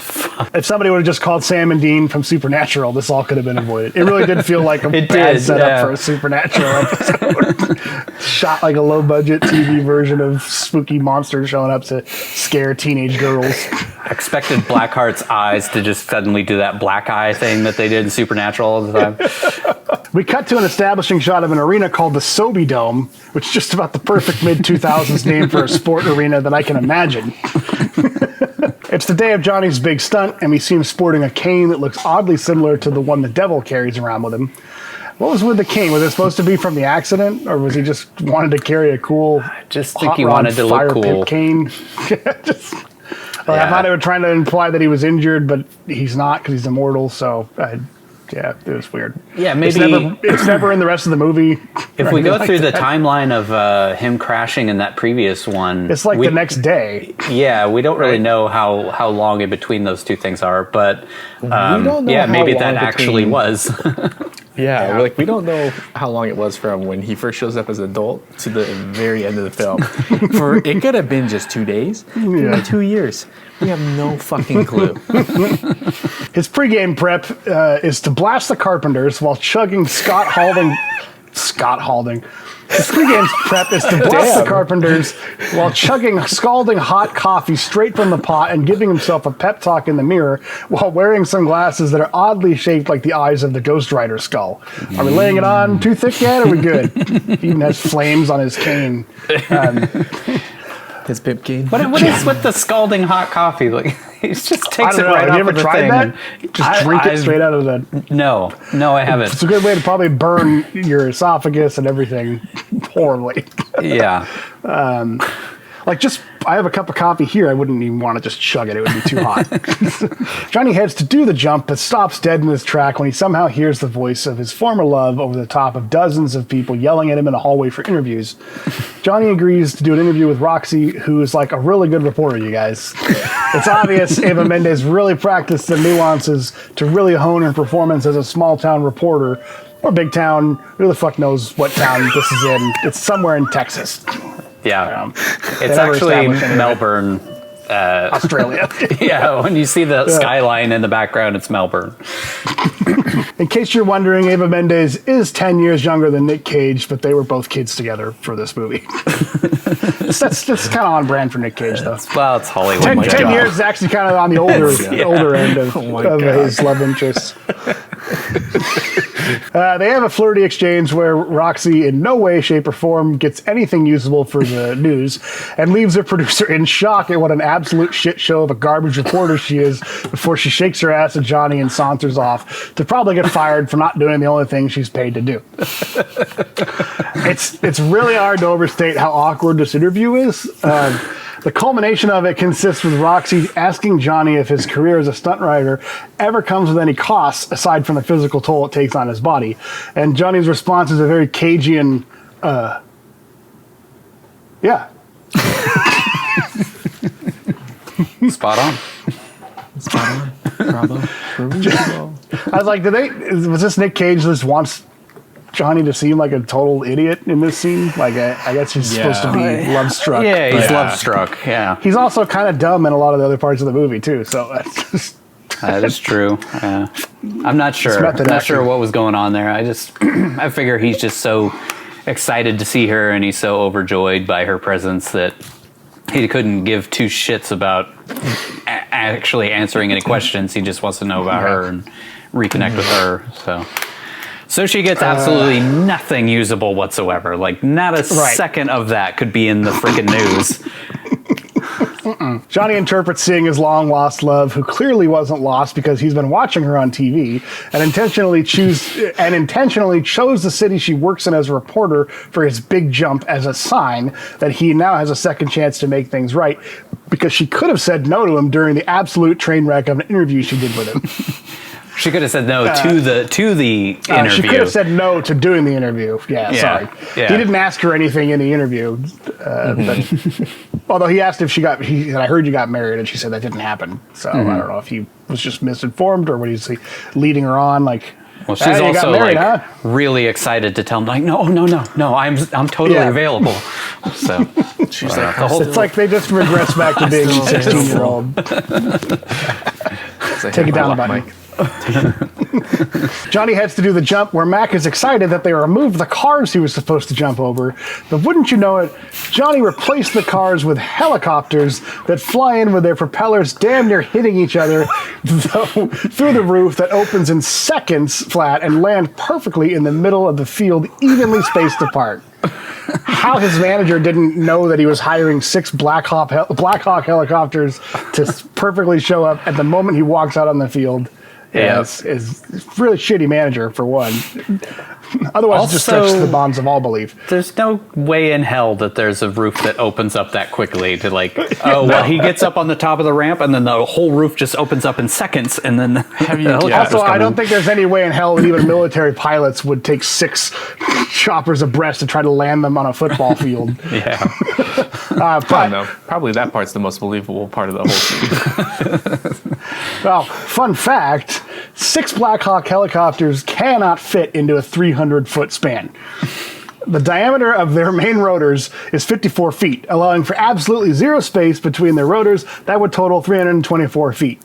if somebody would have just called Sam and Dean from Supernatural, this all could have been avoided. It really did feel like a bad setup for a Supernatural episode. Shot like a low-budget TV version of spooky monsters showing up to scare teenage girls. I expected Blackheart's eyes to just suddenly do that black eye thing that they did in Supernatural all the time. We cut to an establishing shot of an arena called the Sobe Dome, which is just about the perfect mid-2000s name for a sport arena that I can imagine. It's the day of Johnny's big stunt, and we see him sporting a cane that looks oddly similar to the one the devil carries around with him. What was with the cane? Was it supposed to be from the accident, or was he just wanted to carry a cool, I just think he wanted to look cool cane? I thought they were trying to imply that he was injured, but he's not because he's immortal. So, it was weird. Yeah, maybe it's never in the rest of the movie. If we go through the timeline of him crashing in that previous one, it's like the next day. Yeah, we don't really know how long in between those two things are, but we don't know maybe that actually was. Yeah, we don't know how long it was from when he first shows up as an adult to the very end of the film. It could have been just 2 days, maybe 2 years. We have no fucking clue. His pregame prep is to blast the Carpenters while chugging Scott Halding. His pregame prep is to blast the Carpenters while chugging scalding hot coffee straight from the pot and giving himself a pep talk in the mirror while wearing some glasses that are oddly shaped like the eyes of the Ghost Rider skull. Are we laying it on too thick yet? Or are we good? He even has flames on his cane. His pip cane. What is with the scalding hot coffee? Like he just takes it right Have off you ever of the tried thing. that? Just drink it straight out of the... No, I haven't. It's a good way to probably burn your esophagus and everything horribly. Yeah. I have a cup of coffee here. I wouldn't even want to just chug it. It would be too hot. Johnny heads to do the jump, but stops dead in his track when he somehow hears the voice of his former love over the top of dozens of people yelling at him in a hallway for interviews. Johnny agrees to do an interview with Roxy, who is like a really good reporter, you guys. It's obvious Eva Mendes really practiced the nuances to really hone her performance as a small-town reporter, or big town. Who the fuck knows what town this is in? It's somewhere in Texas. Yeah, it's actually Melbourne, Australia. Yeah, when you see the skyline in the background, it's Melbourne. In case you're wondering, Eva Mendes is 10 years younger than Nic Cage, but they were both kids together for this movie. That's kind of on brand for Nic Cage, though. Well, it's Hollywood. 10 years is actually kind of on the older end of his love interests. They have a flirty exchange where Roxy in no way, shape, or form gets anything usable for the news and leaves her producer in shock at what an absolute shit show of a garbage reporter she is before she shakes her ass at Johnny and saunters off to probably get fired for not doing the only thing she's paid to do. It's really hard to overstate how awkward this interview is. The culmination of it consists with Roxy asking Johnny if his career as a stunt rider ever comes with any costs aside from the physical toll it takes on his body. And Johnny's response is a very Cagean, yeah. Spot on. Bravo. I was like, was this Nic Cage just wants Johnny to seem like a total idiot in this scene? Like, I guess he's supposed to be love-struck. Yeah, he's love-struck, yeah. He's also kind of dumb in a lot of the other parts of the movie, too, so that's just... That is true. I'm not sure. I'm not sure what was going on there. I figure he's just so excited to see her and he's so overjoyed by her presence that he couldn't give two shits about actually answering any questions. He just wants to know about her and reconnect with her, So she gets absolutely nothing usable whatsoever. Like, not a second of that could be in the freaking news. Johnny interprets seeing his long-lost love, who clearly wasn't lost because he's been watching her on TV, and intentionally chose the city she works in as a reporter for his big jump as a sign that he now has a second chance to make things right, because she could have said no to him during the absolute train wreck of an interview she did with him. She could have said no to the interview. She could have said no to doing the interview. Sorry. Yeah. He didn't ask her anything in the interview. But, although he asked if I heard you got married, and she said that didn't happen. So I don't know if he was just misinformed or what he's leading her on. Like, well, she's also married, really excied to tell him, like, no, I'm totally available. So she's like, it's like they just regress back to being a 16-year-old. Take it down, Mike. Johnny heads to do the jump, where Mac is excited that they removed the cars he was supposed to jump over. But wouldn't you know it, Johnny replaced the cars with helicopters that fly in with their propellers damn near hitting each other through the roof that opens in seconds flat and land perfectly in the middle of the field, evenly spaced apart. How his manager didn't know that he was hiring 6 Black Hawk helicopters to perfectly show up at the moment he walks out on the field is really shitty manager, for one. Otherwise, also, it just stretches the bonds of all belief. There's no way in hell that there's a roof that opens up that quickly to he gets up on the top of the ramp and then the whole roof just opens up in seconds and then also, I don't think there's any way in hell that even military pilots would take 6 choppers abreast to try to land them on a football field. But probably that part's the most believable part of the whole scene. Well, fun fact, 6 Black Hawk helicopters cannot fit into a 300-foot span. The diameter of their main rotors is 54 feet, allowing for absolutely zero space between their rotors. That would total 324 feet.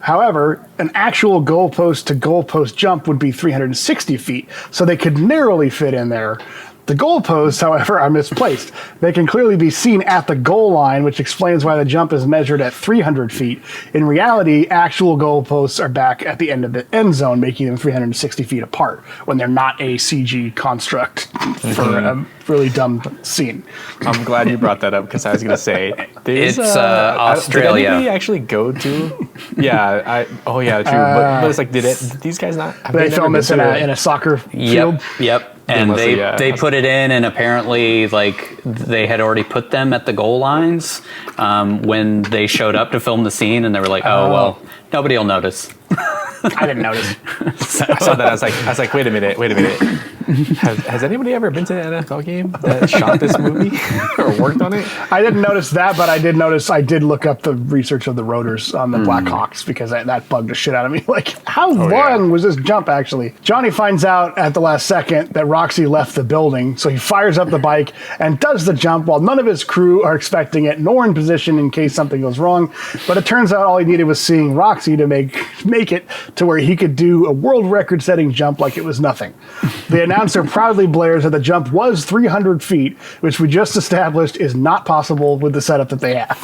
However, an actual goalpost to goalpost jump would be 360 feet, so they could narrowly fit in there. The goalposts, however, are misplaced. They can clearly be seen at the goal line, which explains why the jump is measured at 300 feet. In reality, actual goalposts are back at the end of the end zone, making them 360 feet apart, when they're not a CG construct for a really dumb scene. I'm glad you brought that up, because I was going to say, it's Australia. Did anybody actually go to? Yeah, true. But it's like, did these guys not? They film this in a soccer field? Yep. And they put it in, and apparently, they had already put them at the goal lines when they showed up to film the scene, and they were like, "Oh well, nobody will notice." I didn't notice. I saw that. I was like, wait a minute. Has anybody ever been to an NFL game that shot this movie or worked on it? I didn't notice that, but I did look up the research of the rotors on the Blackhawks, because that bugged the shit out of me. Like, how long was this jump actually? Johnny finds out at the last second that Roxy left the building, so he fires up the bike and does the jump while none of his crew are expecting it, nor in position in case something goes wrong. But it turns out all he needed was seeing Roxy to make it to where he could do a world record-setting jump like it was nothing. The announcer proudly blares that the jump was 300 feet, which we just established is not possible with the setup that they have.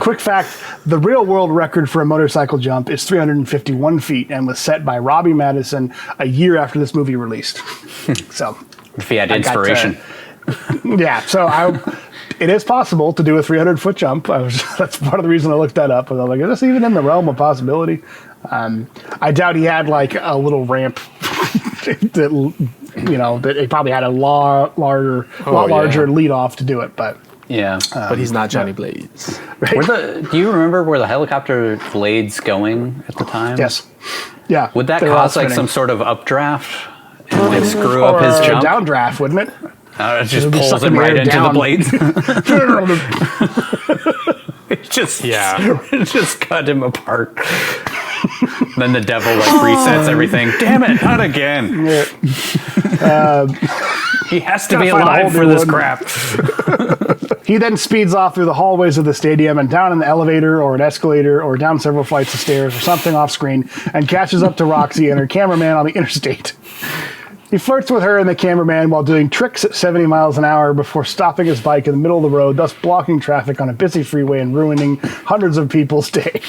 Quick fact, the real world record for a motorcycle jump is 351 feet and was set by Robbie Madison a year after this movie released. So, if he had inspiration. It is possible to do a 300-foot jump. That's part of the reason I looked that up. I was like, is this even in the realm of possibility? I doubt he had a little ramp that he probably had a lot larger lead off to do it. But but he's not Johnny Blaze. Right? Do you remember where the helicopter blades going at the time? Yes. Yeah. Would that cause some sort of updraft and screw up his jump? Or downdraft, wouldn't it? It just pulls him right into the blades. It just cut him apart. Then the devil resets everything. Damn it, not again. He has to be alive for this crap. He then speeds off through the hallways of the stadium and down an elevator or an escalator or down several flights of stairs or something off screen and catches up to Roxy and her cameraman on the interstate. He flirts with her and the cameraman while doing tricks at 70 miles an hour before stopping his bike in the middle of the road, thus blocking traffic on a busy freeway and ruining hundreds of people's day.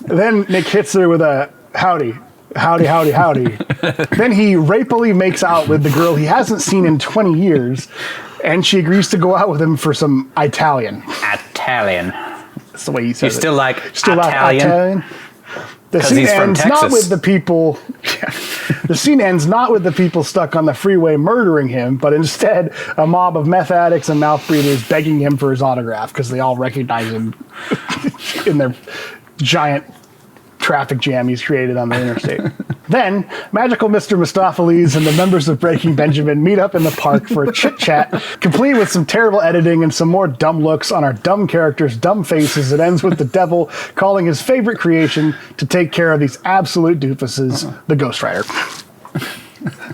Then Nick hits her with a howdy. Then he rapily makes out with the girl he hasn't seen in 20 years and she agrees to go out with him for some Italian. Italian. That's the way he says You it. still like Still Italian? Italian. The 'Cause scene he's from ends not Texas. with the people. The scene ends not with the people stuck on the freeway murdering him, but instead a mob of meth addicts and mouth breathers begging him for his autograph because they all recognize him in their giant traffic jam he's created on the interstate. Then, magical Mr. Mephistopheles and the members of Breaking Benjamin meet up in the park for a chit-chat, complete with some terrible editing and some more dumb looks on our dumb characters' dumb faces. It ends with the devil calling his favorite creation to take care of these absolute doofuses, the Ghost Rider.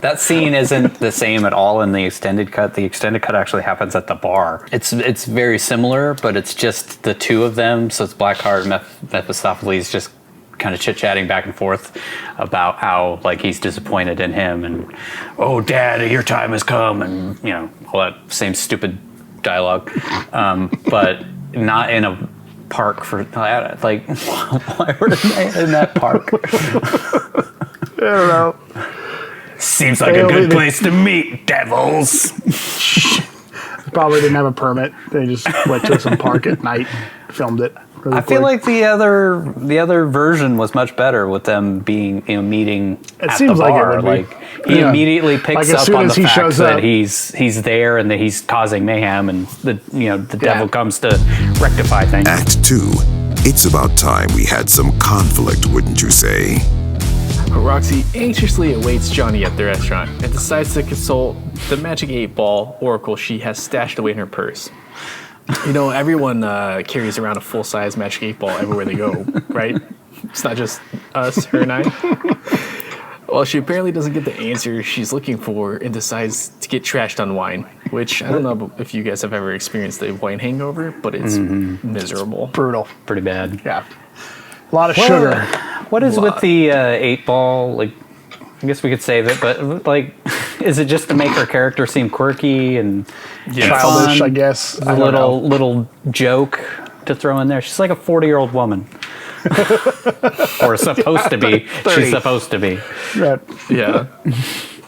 That scene isn't the same at all in the extended cut. The extended cut actually happens at the bar. It's very similar, but it's just the two of them. So it's Blackheart and Mephistopheles just kind of chit-chatting back and forth about how like he's disappointed in him and, oh, Dad, your time has come, and you know, all that same stupid dialogue, but not in a park for like why were they in that park? I don't know. Seems like a good place to meet, devils. Probably didn't have a permit. They just went to some park at night, filmed it. Really I feel quick. like the other version was much better with them being meeting at seems the like it bar. would be. Like he Yeah. immediately picks Like, as up soon on as the he fact shows that up. he's there and that he's causing mayhem, and the devil Yeah. comes to rectify things. Act 2. It's about time we had some conflict, wouldn't you say? Roxy anxiously awaits Johnny at the restaurant and decides to consult the magic 8-ball oracle she has stashed away in her purse. You know, everyone carries around a full-size magic 8-ball everywhere they go, right? It's not just us, her and I. Well, she apparently doesn't get the answer she's looking for and decides to get trashed on wine, which I don't know if you guys have ever experienced a wine hangover, but it's miserable. Brutal. Pretty bad. Yeah. A lot of sugar. What is with the 8-ball? Like, I guess we could save it, but like, is it just to make her character seem quirky and Childish, fun? I guess. A I don't know. little joke to throw in there. She's like a 40-year-old woman. Or supposed to be. 30. She's supposed to be. Right. Yeah.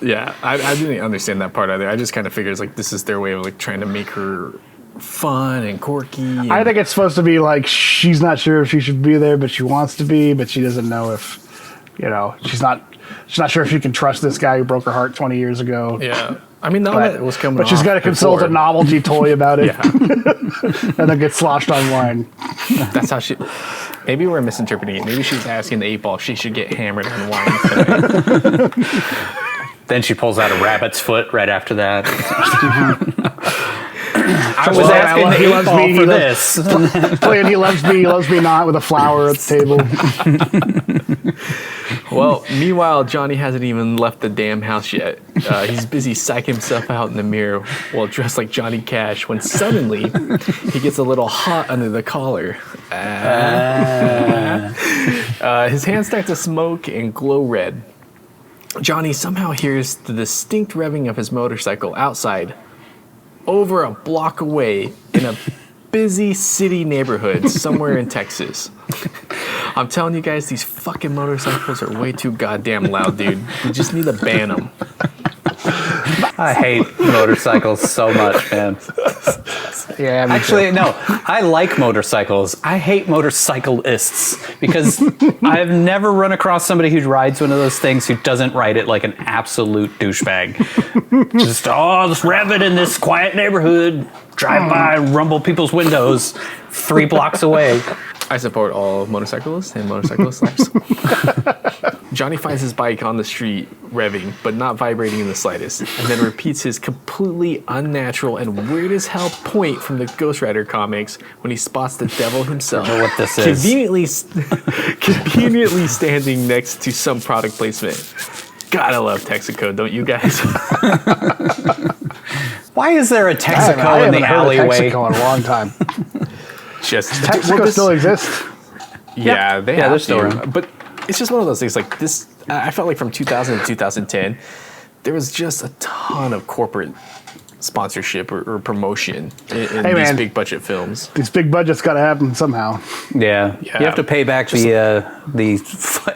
Yeah, I didn't understand that part either. I just kind of figured like this is their way of like trying to make her fun and quirky. And I think it's supposed to be like she's not sure if she should be there, but she wants to be, but she doesn't know if, she's not sure if she can trust this guy who broke her heart 20 years ago. yeah. I mean, none of that was coming. But she's got to consult a before. novelty toy about it, Yeah, and then get sloshed on wine. that's how she. Maybe we're misinterpreting it. Maybe she's asking the 8-ball she should get hammered on wine. Then she pulls out a rabbit's foot right after that. I was Well, asking the he loves 8-ball me, for he this. Playing He Loves Me Not with a flower at the table. Well, meanwhile, Johnny hasn't even left the damn house yet. He's busy psyching himself out in the mirror while dressed like Johnny Cash when suddenly he gets a little hot under the collar. His hands start to smoke and glow red. Johnny somehow hears the distinct revving of his motorcycle outside, over a block away in a busy city neighborhood somewhere in Texas. I'm telling you guys, these fucking motorcycles are way too goddamn loud, dude. We just need to ban them. I hate motorcycles so much, man. Yeah, me Actually, no. I like motorcycles. I hate motorcyclists because I've never run across somebody who rides one of those things who doesn't ride it like an absolute douchebag. Just, let's rev it in this quiet neighborhood. Drive by, rumble people's windows 3 blocks away. I support all motorcyclists and motorcyclist lives. Johnny finds his bike on the street revving, but not vibrating in the slightest, and then repeats his completely unnatural and weird as hell point from the Ghost Rider comics when he spots the devil himself. I don't know what this is. Conveniently standing next to some product placement. Gotta love Texaco, don't you guys? Why is there a I Texaco in the haven't heard of alleyway? Texaco in a long time. Just Texaco still exists. Yeah, Yep. they Yeah, have they're to. still around. But it's just one of those things. Like this, I felt like from 2000 to 2010, there was just a ton of corporate sponsorship or promotion in these man. big budget films. These big budgets got to happen somehow. Yeah. Yeah. You have to pay back the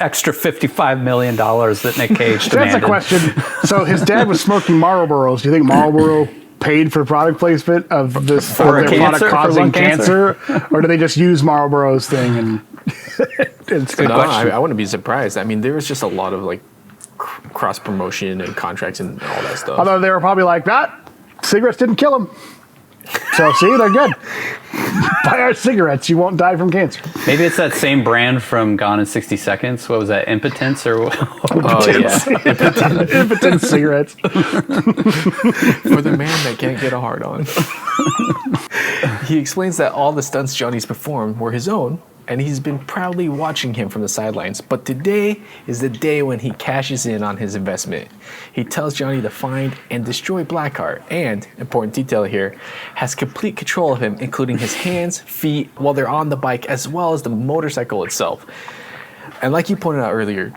extra $55 million that Nick Cage That's demanded. a question. So his dad was smoking Marlboros. Do you think Marlboro paid for product placement of this For of their cancer? product For causing lung cancer? or do they just use Marlboro's thing and it's good No, question. I wouldn't be surprised. I mean, there was just a lot of like cross promotion and contracts and all that stuff. Although they were probably like, cigarettes didn't kill him. So see, they're good. Buy our cigarettes, you won't die from cancer. Maybe it's that same brand from Gone in 60 Seconds. What was that? Impotence or what? Oh yeah, Impotent cigarettes. for the man that can't get a hard on. He explains that all the stunts Johnny's performed were his own, and he's been proudly watching him from the sidelines. But today is the day when he cashes in on his investment. He tells Johnny to find and destroy Blackheart, and, important detail here, has complete control of him, including his hands, feet, while they're on the bike, as well as the motorcycle itself. And like you pointed out earlier,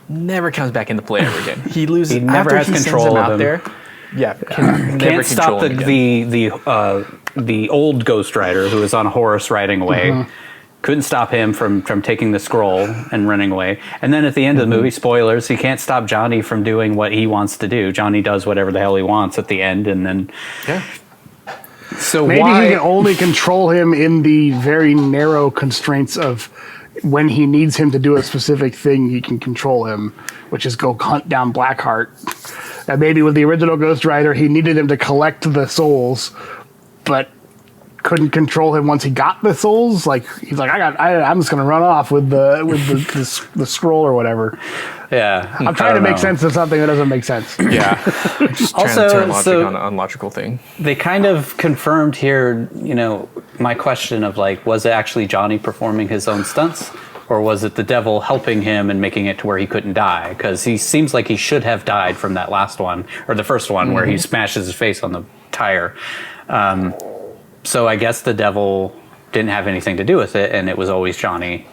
never comes back into play ever again. He loses. He never after has he control sends him of out him. there. Yeah, can never Can't stop control him again. the old Ghost Rider who was on a horse riding away. Couldn't stop him from taking the scroll and running away. And then at the end of the movie, spoilers, he can't stop Johnny from doing what he wants to do. Johnny does whatever the hell he wants at the end, and then Yeah. so Maybe why? he can only control him in the very narrow constraints of when he needs him to do a specific thing, he can control him, which is go hunt down Blackheart. And maybe with the original Ghost Rider, he needed him to collect the souls, but couldn't control him once he got the souls. Like he's like, I'm just gonna run off with the scroll or whatever. Yeah, I'm trying to make sense of something that doesn't make sense. Yeah. Just trying Also, to turn logic so- on an unlogical thing. They kind of confirmed here, my question of like, was it actually Johnny performing his own stunts? Or was it the devil helping him and making it to where he couldn't die? Because he seems like he should have died from that last one, or the first one, where he smashes his face on the tire. So I guess the devil didn't have anything to do with it, and it was always Johnny.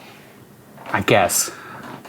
I guess.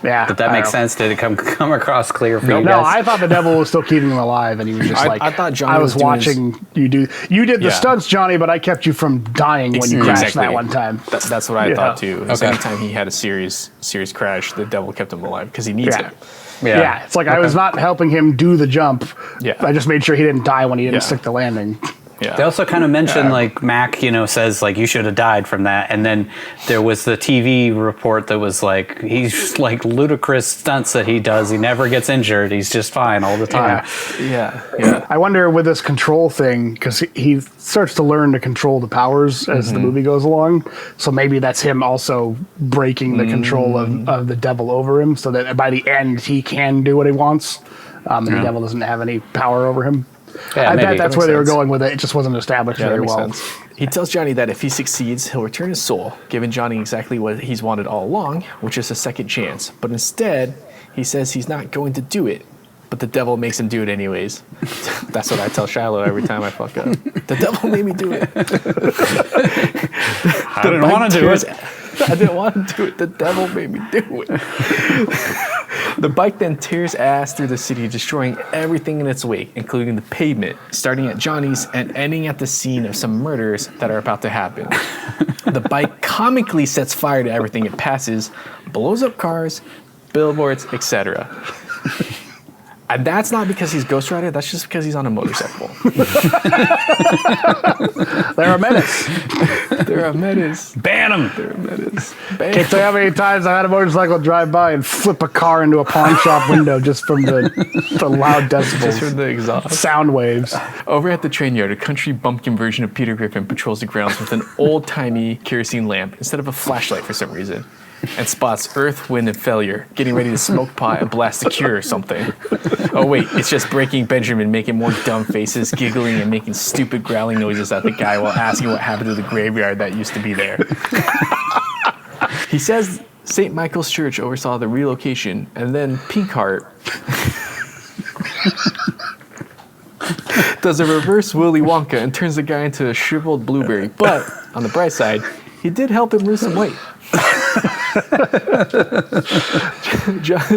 Yeah. Did that I make don't know. sense? Did it come across clear for you No, guys? I thought the devil was still keeping him alive, and he was just I thought Johnny I was was doing watching you do. You did the Yeah. stunts, Johnny, but I kept you from dying when you crashed Exactly. that one time. That's what I Yeah. thought too. Okay. Anytime he had a serious crash, the devil kept him alive because he needs Yeah. it. Yeah, it's like I was not helping him do the jump. Yeah. I just made sure he didn't die when he didn't Yeah. stick the landing. Yeah. They also kind of mentioned like Mac, says like you should have died from that, and then there was the TV report that was like he's like ludicrous stunts that he does. He never gets injured. He's just fine all the time. Yeah. Yeah. I wonder with this control thing, because he starts to learn to control the powers as the movie goes along. So maybe that's him also breaking the control of the devil over him, so that by the end he can do what he wants, and the devil doesn't have any power over him. Yeah, I maybe. bet that's That where they makes were sense. going with it. It just wasn't established Yeah, that very makes well. sense. He tells Johnny that if he succeeds, he'll return his soul, giving Johnny exactly what he's wanted all along, which is a second chance. But instead, he says he's not going to do it. But the devil makes him do it anyways. That's what I tell Shiloh every time I fuck up. The devil made me do it. I didn't want to do it. I didn't want to do it. The devil made me do it. The bike then tears ass through the city, destroying everything in its wake, including the pavement, starting at Johnny's and ending at the scene of some murders that are about to happen. The bike comically sets fire to everything it passes, blows up cars, billboards, etc. And that's not because he's Ghost Rider, that's just because he's on a motorcycle. They're a menace. They're a menace. Ban him. They're a menace. Can't tell you how many times I had a motorcycle drive by and flip a car into a pawn shop window just from the loud Just decibels, from the exhaust. sound waves. Over at the train yard, a country bumpkin version of Peter Griffin patrols the grounds with an old-timey kerosene lamp instead of a flashlight for some reason, and spots Earth, Wind, and Failure getting ready to smoke pot and blast a cure or something. Oh wait, it's just Breaking Benjamin making more dumb faces, giggling and making stupid growling noises at the guy while asking what happened to the graveyard that used to be there. He says St. Michael's Church oversaw the relocation, and then Pinkheart does a reverse Willy Wonka and turns the guy into a shriveled blueberry. But on the bright side, he did help him lose some weight.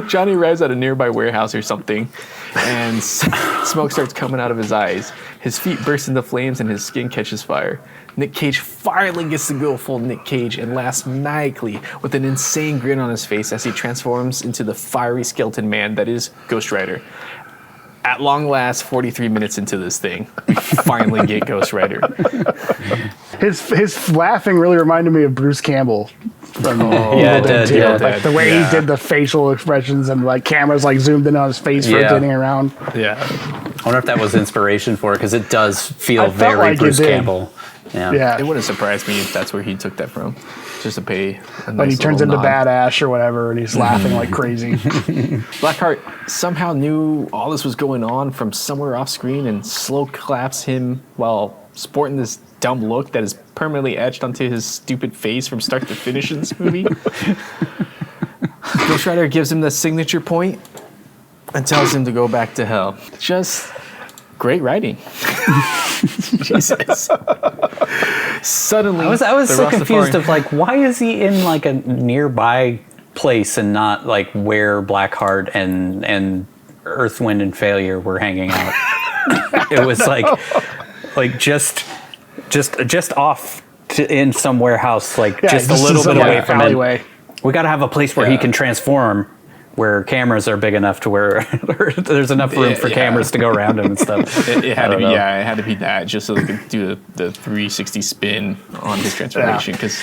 Johnny arrives at a nearby warehouse or something, and smoke starts coming out of his eyes. His feet burst into flames and his skin catches fire. Nic Cage finally gets to go full Nic Cage and laughs maniacally with an insane grin on his face as he transforms into the fiery skeleton man that is Ghost Rider. at long last, 43 minutes into this thing, we finally get Ghost Rider. His laughing really reminded me of Bruce Campbell. From Yeah, it did. Yeah, like the way he did the facial expressions and like cameras like zoomed in on his face rotating around. Yeah. I wonder if that was inspiration for it, because it does feel I felt very like it Bruce did. Campbell. Yeah. It wouldn't surprise me if that's where he took that from. Just to pay a nice When he turns little into nod. Badass or whatever, and he's laughing like crazy. Blackheart somehow knew all this was going on from somewhere off screen and slow claps him while sporting this dumb look that is permanently etched onto his stupid face from start to finish in this movie. Ghost Rider gives him the signature point and tells him to go back to hell. Just great writing. Jesus. Suddenly, I was the so confused Rastafarian- of like, why is he in like a nearby place and not like where Blackheart and Earth, Wind, and Failure were hanging out? It was like just off in some warehouse, like just a little bit away from alleyway. it. We got to have a place where he can transform, where cameras are big enough to where there's enough room for cameras to go around him and stuff. It had to be, it had to be that, just so they could do the 360 spin on his transformation. Because,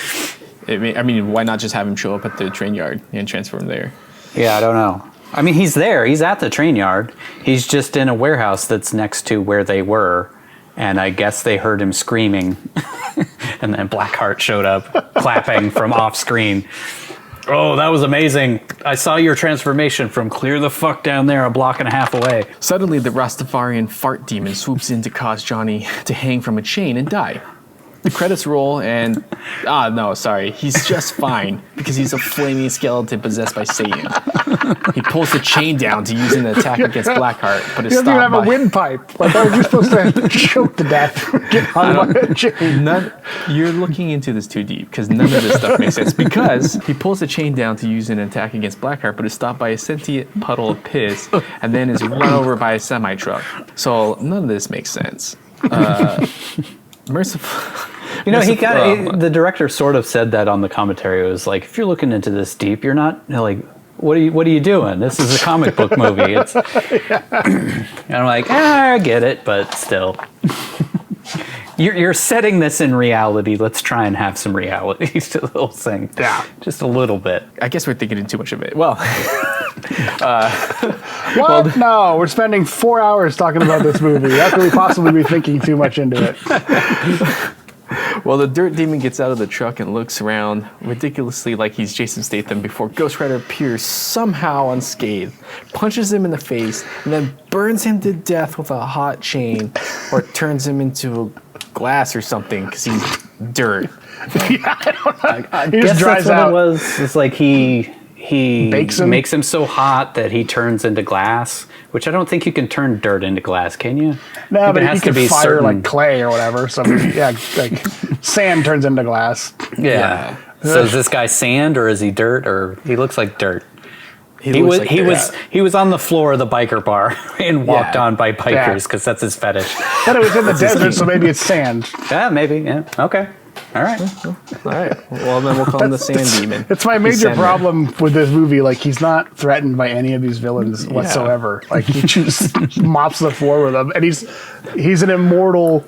I mean, why not just have him show up at the train yard and transform there? Yeah, I don't know. I mean, he's there. He's at the train yard. He's just in a warehouse that's next to where they were. And I guess they heard him screaming. And then Blackheart showed up, clapping from off screen. Oh, that was amazing. I saw your transformation from clear the fuck down there a block and a half away. Suddenly, the Rastafarian fart demon swoops in to cause Johnny to hang from a chain and die. The credits roll and... he's just fine because he's a flaming skeleton possessed by Satan. He pulls the chain down to use an attack against Blackheart, but He is doesn't even stopped have by... a windpipe. Like, how are you supposed to choke to death? Get on my chain. You're looking into this too deep because none of this stuff makes sense. Because he pulls the chain down to use an attack against Blackheart, but is stopped by a sentient puddle of piss and then is run over by a semi truck. So none of this makes sense. Merciful. You know, the director sort of said that on the commentary. It was like, if you're looking into this deep, you're not like, what are you doing? This is a comic book movie. It's, and I'm like, I get it, but still. You're setting this in reality. Let's try and have some reality to the whole thing. Yeah. Just a little bit. I guess we're thinking too much of it. Well, What? No, we're spending 4 hours talking about this movie. How could we possibly be thinking too much into it? well, the dirt demon gets out of the truck and looks around ridiculously like he's Jason Statham before Ghost Rider appears somehow unscathed, punches him in the face, and then burns him to death with a hot chain or turns him into glass or something because he's dirt. I He just guess dries that's what out. it was. It's like he Bakes him? makes him so hot that he turns into glass, which I don't think you can turn dirt into glass, can you? No, but it he has can to be fire certain. like clay or whatever. So yeah, like sand turns into glass. Yeah. So is this guy sand or is he dirt, or he looks like dirt? He was on the floor of the biker bar and walked on by bikers because that's his fetish. But it was in the desert, so maybe it's sand. Yeah, maybe. Yeah. Okay. All right. All right. Well, then we'll call him the Sand Demon. It's my He's major Sandman. problem with this movie. Like, he's not threatened by any of these villains whatsoever. Like, he just mops the floor with them, and he's an immortal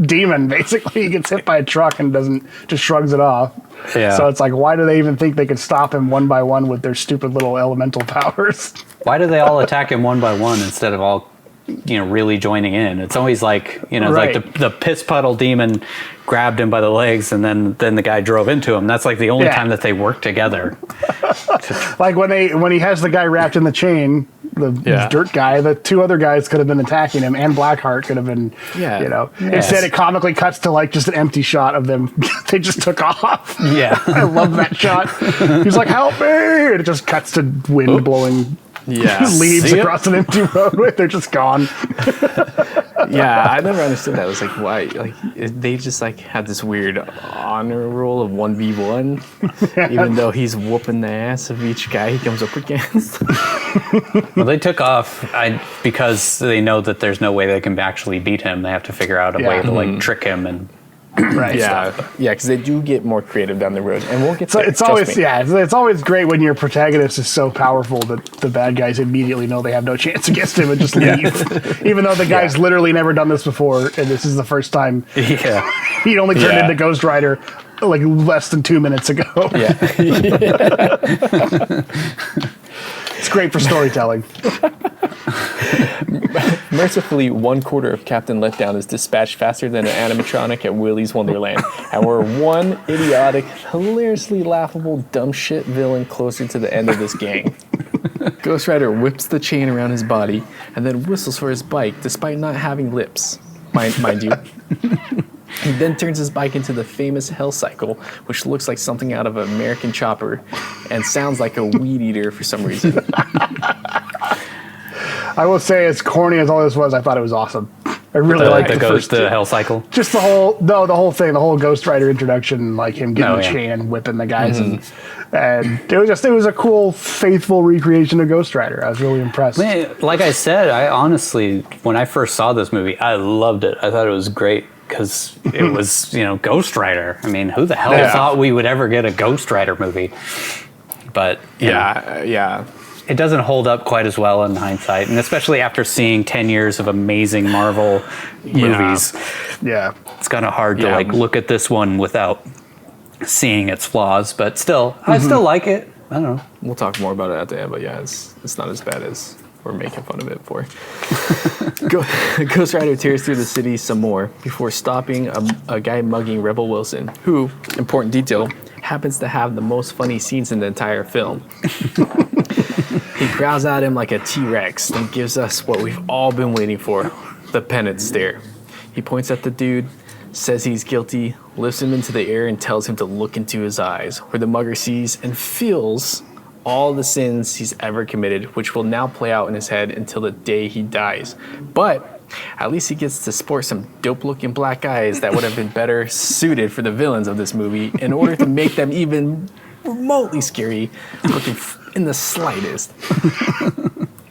demon. Basically, he gets hit by a truck and just shrugs it off. Yeah. So it's like, why do they even think they could stop him one by one with their stupid little elemental powers? Why do they all attack him one by one instead of all, really joining in? It's always like, Right. like the piss puddle demon grabbed him by the legs and then the guy drove into him. That's like the only time that they work together. Like when he has the guy wrapped in the chain, the dirt guy, the two other guys could have been attacking him, and Blackheart could have been, Instead, it comically cuts to like just an empty shot of them. They just took off. Yeah. I love that shot. He's like, "Help me!" And it just cuts to wind blowing leaves See ya. across an empty roadway. They're just gone. Yeah, I never understood that. I was like, why? Like, they just like had this weird honor rule of 1v1, even though he's whooping the ass of each guy he comes up against. Well, they took off because they know that there's no way they can actually beat him. They have to figure out a way to like trick him and Right. Because they do get more creative down the road, and we'll get So there. it's always it's always great when your protagonist is so powerful that the bad guys immediately know they have no chance against him and just leave, even though the guy's literally never done this before, and this is the first time. Yeah, he only turned into Ghost Rider like less than 2 minutes ago. Yeah. It's great for storytelling. Mercifully, 1/4 of Captain Letdown is dispatched faster than an animatronic at Willy's Wonderland, and we're one idiotic, hilariously laughable, dumb shit villain closer to the end of this gang. Ghost Rider whips the chain around his body and then whistles for his bike, despite not having lips, mind you. He then turns his bike into the famous Hell Cycle, which looks like something out of an American Chopper and sounds like a weed eater for some reason. I will say, as corny as all this was, I thought it was awesome. I really liked the Hell Cycle. Just the whole thing, the whole Ghost Rider introduction, like him getting the chain and whipping the guys, and it was a cool, faithful recreation of Ghost Rider. I was really impressed. Man, like I said, I honestly, when I first saw this movie, I loved it. I thought it was great because it was, Ghost Rider. I mean, who the hell thought we would ever get a Ghost Rider movie? But it doesn't hold up quite as well in hindsight, and especially after seeing 10 years of amazing Marvel movies. Yeah. It's kind of hard to look at this one without seeing its flaws, but still, I still like it. I don't know. We'll talk more about it at the end, but it's not as bad as we're making fun of it for. Ghost Rider tears through the city some more before stopping a guy mugging Rebel Wilson, who, important detail, happens to have the most funny scenes in the entire film. He growls at him like a T-Rex and gives us what we've all been waiting for, the penance stare. He points at the dude, says he's guilty, lifts him into the air and tells him to look into his eyes, where the mugger sees and feels all the sins he's ever committed, which will now play out in his head until the day he dies. But at least he gets to sport some dope-looking black eyes that would have been better suited for the villains of this movie in order to make them even remotely scary looking in the slightest.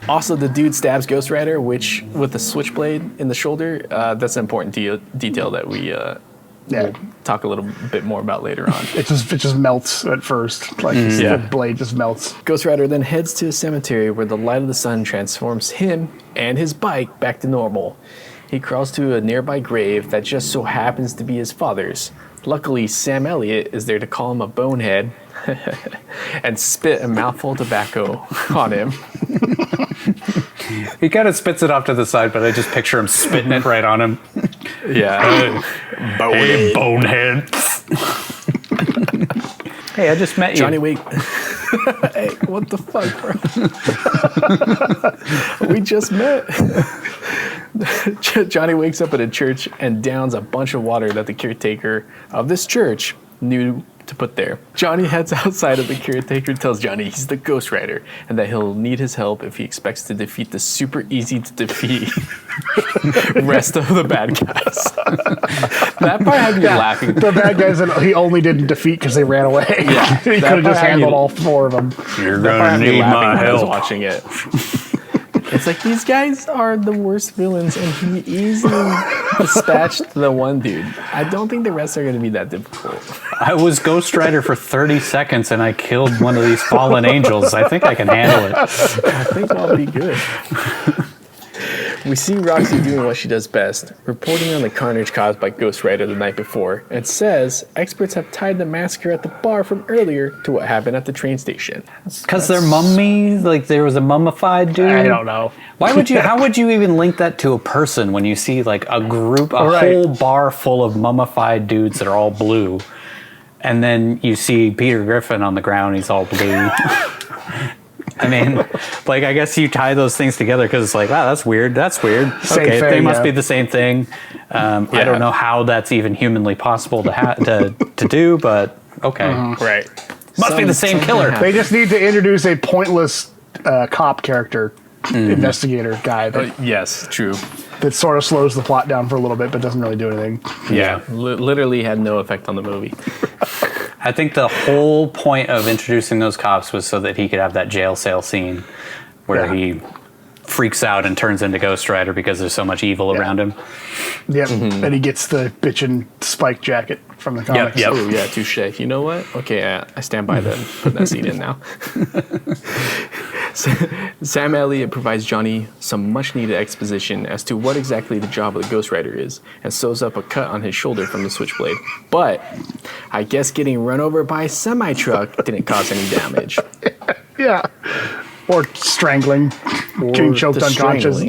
Also, the dude stabs Ghost Rider, which with a switchblade in the shoulder. That's an important detail that we'll talk a little bit more about later on. It just melts at first, like the blade just melts. Ghost Rider then heads to a cemetery where the light of the sun transforms him and his bike back to normal. He crawls to a nearby grave that just so happens to be his father's. Luckily, Sam Elliott is there to call him a bonehead and spit a mouthful of tobacco on him. He kind of spits it off to the side, but I just picture him spitting it right on him. Yeah. Hey, bonehead. Hey, I just met you. Johnny Wake. Hey, what the fuck, bro? We just met. Johnny wakes up at a church and downs a bunch of water that the caretaker of this church knew to put there. Johnny heads outside of the caretaker and tells Johnny he's the Ghost Rider and that he'll need his help if he expects to defeat the super easy to defeat rest of the bad guys. That part had me laughing. The bad guys that he only didn't defeat because they ran away. Yeah, he could have just handled all four of them. You're gonna need my help. I was watching it. It's like, these guys are the worst villains, and he easily dispatched the one dude. I don't think the rest are going to be that difficult. I was Ghost Rider for 30 seconds, and I killed one of these fallen angels. I think I can handle it. I think I'll be good. We see Roxy doing what she does best, reporting on the carnage caused by Ghost Rider the night before, and says experts have tied the massacre at the bar from earlier to what happened at the train station. Because they're mummies? Like there was a mummified dude? I don't know. How would you even link that to a person when you see like a whole bar full of mummified dudes that are all blue, and then you see Peter Griffin on the ground, he's all blue. I mean, like, I guess you tie those things together because it's like, wow, that's weird. That's weird. Same okay, thing, they must be the same thing. I don't know how that's even humanly possible to do, but okay. Right. Must be the same killer. They just need to introduce a pointless cop character, investigator guy Yes, true. that sort of slows the plot down for a little bit but doesn't really do anything. Yeah, literally had no effect on the movie. I think the whole point of introducing those cops was so that he could have that jail cell scene where he freaks out and turns into Ghost Rider because there's so much evil around him. Yep. And he gets the bitchin' spike jacket from the comics. Yep. Oh, yeah, touche. You know what? Okay, I stand by putting that scene in now. Sam Elliott provides Johnny some much-needed exposition as to what exactly the job of the Ghost Rider is, and sews up a cut on his shoulder from the switchblade. But I guess getting run over by a semi-truck didn't cause any damage. Yeah. Or strangling, getting choked unconscious.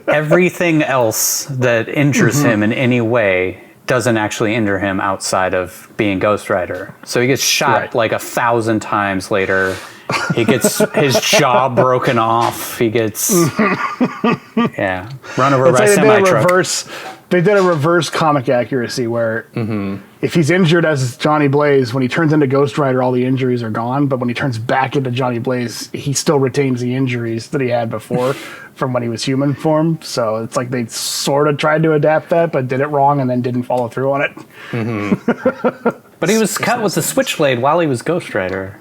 Everything else that injures him in any way doesn't actually injure him outside of being Ghost Rider. So he gets shot like 1,000 times later. He gets his jaw broken off. He gets run over by a semi-truck. They did a reverse comic accuracy where if he's injured as Johnny Blaze, when he turns into Ghost Rider, all the injuries are gone. But when he turns back into Johnny Blaze, he still retains the injuries that he had before from when he was human form. So it's like they sort of tried to adapt that, but did it wrong and then didn't follow through on it. But he was cut with the switchblade while he was Ghost Rider.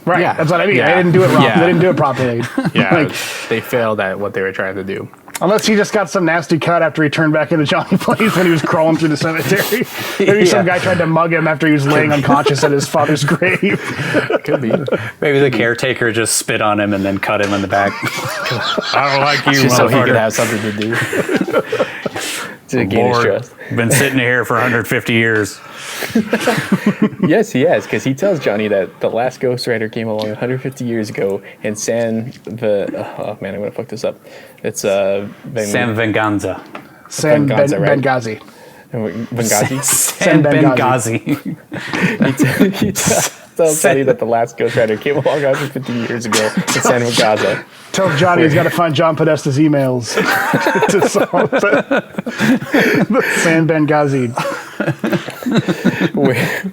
Right, Yeah. that's what I mean. Yeah. They didn't do it wrong. Yeah. They didn't do it properly. Yeah, they failed at what they were trying to do. Unless he just got some nasty cut after he turned back into Johnny Blaze when he was crawling through the cemetery. Maybe some guy tried to mug him after he was laying unconscious at his father's grave. Could be. Maybe the caretaker just spit on him and then cut him in the back. I don't like you, Just so he could motherfucker. have something to do. To gain his trust. Been sitting here for 150 years. Yes, he has, because he tells Johnny that the last Ghost Rider came along 150 years ago, and I'm gonna fuck this up. It's Sam Venganza. Sam Venganza, right? Benghazi. Benghazi. Sam Benghazi. He tells Johnny that the last Ghost Rider came along 150 years ago in San Venganza. Tells Johnny he's got to find John Podesta's emails to solve it. Sam Benghazi.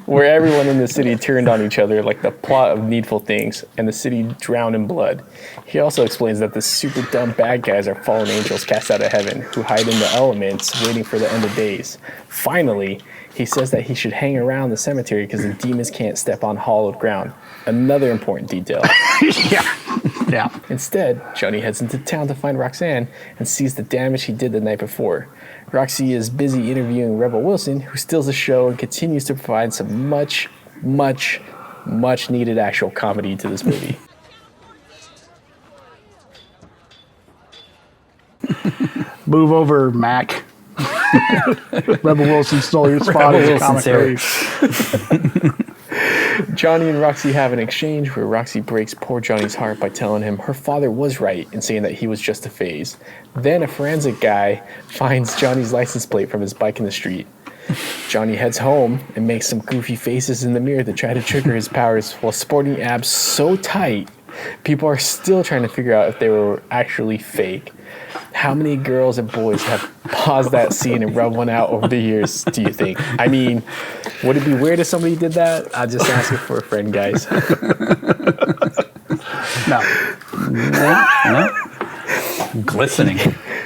where everyone in the city turned on each other like the plot of Needful Things, and the city drowned in blood. He also explains that the super dumb bad guys are fallen angels cast out of heaven who hide in the elements waiting for the end of days. Finally, he says that he should hang around the cemetery because the demons can't step on hallowed ground. Another important detail. Yeah. Instead, Johnny heads into town to find Roxanne and sees the damage he did the night before. Roxy is busy interviewing Rebel Wilson, who steals the show and continues to provide some much needed actual comedy to this movie. Move over, Mac. Rebel Wilson stole your spot as a comic relief. Johnny and Roxy have an exchange where Roxy breaks poor Johnny's heart by telling him her father was right in saying that he was just a phase. Then a forensic guy finds Johnny's license plate from his bike in the street. Johnny heads home and makes some goofy faces in the mirror to try to trigger his powers while sporting abs so tight, people are still trying to figure out if they were actually fake. How many girls and boys have paused that scene and rubbed one out over the years, do you think? I mean, would it be weird if somebody did that? I'll just ask it for a friend, guys. No. Glistening.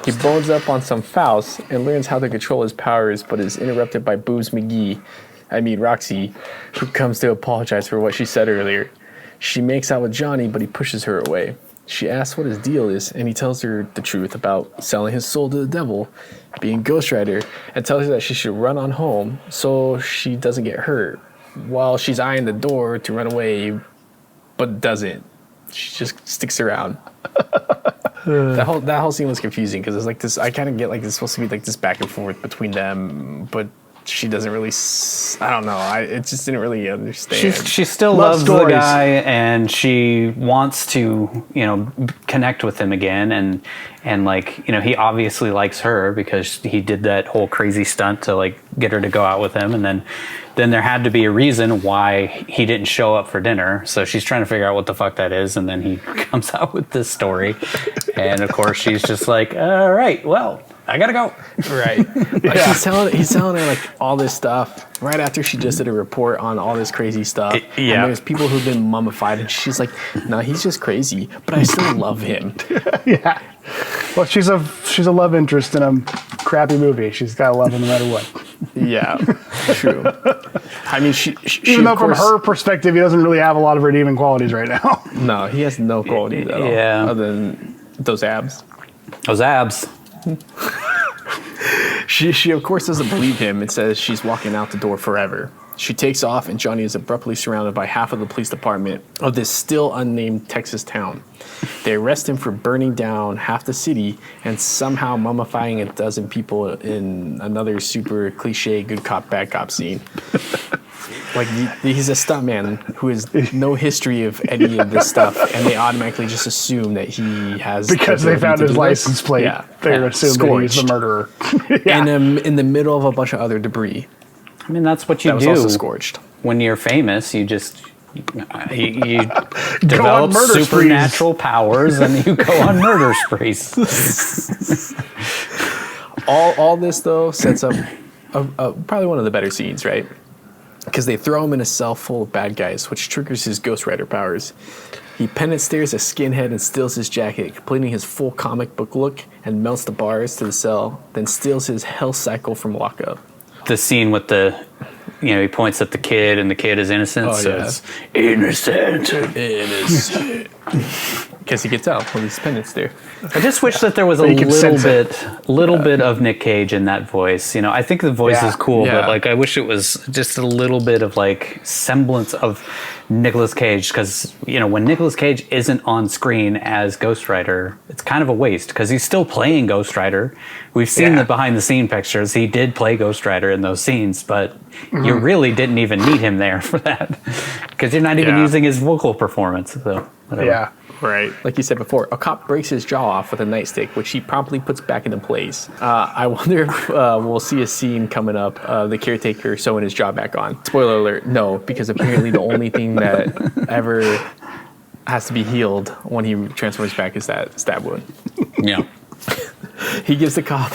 He bones up on some Faust and learns how to control his powers, but is interrupted by Boobs Roxy, who comes to apologize for what she said earlier. She makes out with Johnny, but he pushes her away. She asks what his deal is, and he tells her the truth about selling his soul to the devil, being Ghost Rider, and tells her that she should run on home so she doesn't get hurt, while she's eyeing the door to run away, but doesn't. She just sticks around. That whole scene was confusing because it's like this. I kind of get like it's supposed to be like this back and forth between them, but she doesn't really. I don't know. It just didn't really understand. She still loves the guy, and she wants to connect with him again, and like he obviously likes her because he did that whole crazy stunt to like get her to go out with him, and then there had to be a reason why he didn't show up for dinner. So she's trying to figure out what the fuck that is, and then he comes out with this story, and of course she's just like, all right, well, I gotta go. Right. Like he's telling her like all this stuff right after she just did a report on all this crazy stuff. And there's people who've been mummified, and she's like, no, he's just crazy, but I still love him. Yeah. Well, she's a love interest in a crappy movie. She's gotta love him no matter what. Yeah, true. I mean, she even though from her perspective, he doesn't really have a lot of redeeming qualities right now. No, he has no qualities at all. Yeah. Other than those abs. Those abs. She of course doesn't believe him and says she's walking out the door forever. She takes off, and Johnny is abruptly surrounded by half of the police department of this still unnamed Texas town. They arrest him for burning down half the city and somehow mummifying a dozen people in another super cliche good cop, bad cop scene. Like, he's a stuntman who has no history of any of this stuff, and they automatically just assume that he has... Because they found his license plate. Yeah. They assume that he's the murderer. Yeah. In the middle of a bunch of other debris. I mean, that's what you That was do. also scorched. When you're famous, you just you develop supernatural powers and you go on murder sprees. All this though sets up probably one of the better scenes, right? Because they throw him in a cell full of bad guys, which triggers his Ghost Rider powers. He penance stares a skinhead and steals his jacket, completing his full comic book look, and melts the bars to the cell, then steals his health cycle from lockup. The scene with he points at the kid, and the kid is innocent. It's innocent. Because he gets out when he's penance there. I just wish that there was a little bit of Nic Cage in that voice. I think the voice is cool, but I wish it was just a little bit of semblance of Nicolas Cage, because when Nicolas Cage isn't on screen as Ghost Rider, it's kind of a waste because he's still playing Ghost Rider. We've seen the behind the scene pictures. He did play Ghost Rider in those scenes, but you really didn't even need him there for that because you're not even using his vocal performance. So whatever. Yeah. Right. Like you said before, a cop breaks his jaw off with a nightstick, which he promptly puts back into place. I wonder if we'll see a scene coming up of the caretaker sewing his jaw back on. Spoiler alert, no, because apparently the only thing that ever has to be healed when he transforms back is that stab wound. Yeah. He gives the cop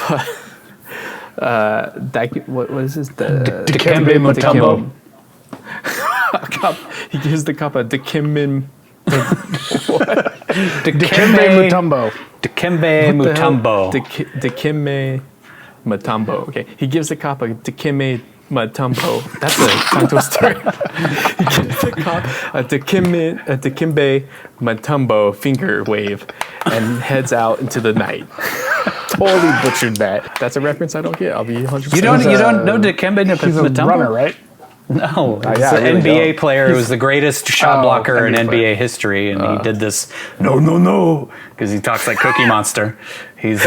what is this? The Dikembe Mutombo. He gives the cop a Dikembe Mutombo. Dikembe Mutombo. Dikembe Mutombo. Okay. He gives the cop a Dikembe Mutombo. That's a tongue twister. He gives the cop a Dikembe Mutombo finger wave and heads out into the night. Totally butchered that. That's a reference I don't get. I'll be 100%. You don't know Dikembe Mutombo? He's a runner, right? No, he's an NBA player who was the greatest shot blocker in NBA history, and he did this no, because he talks like Cookie Monster. He's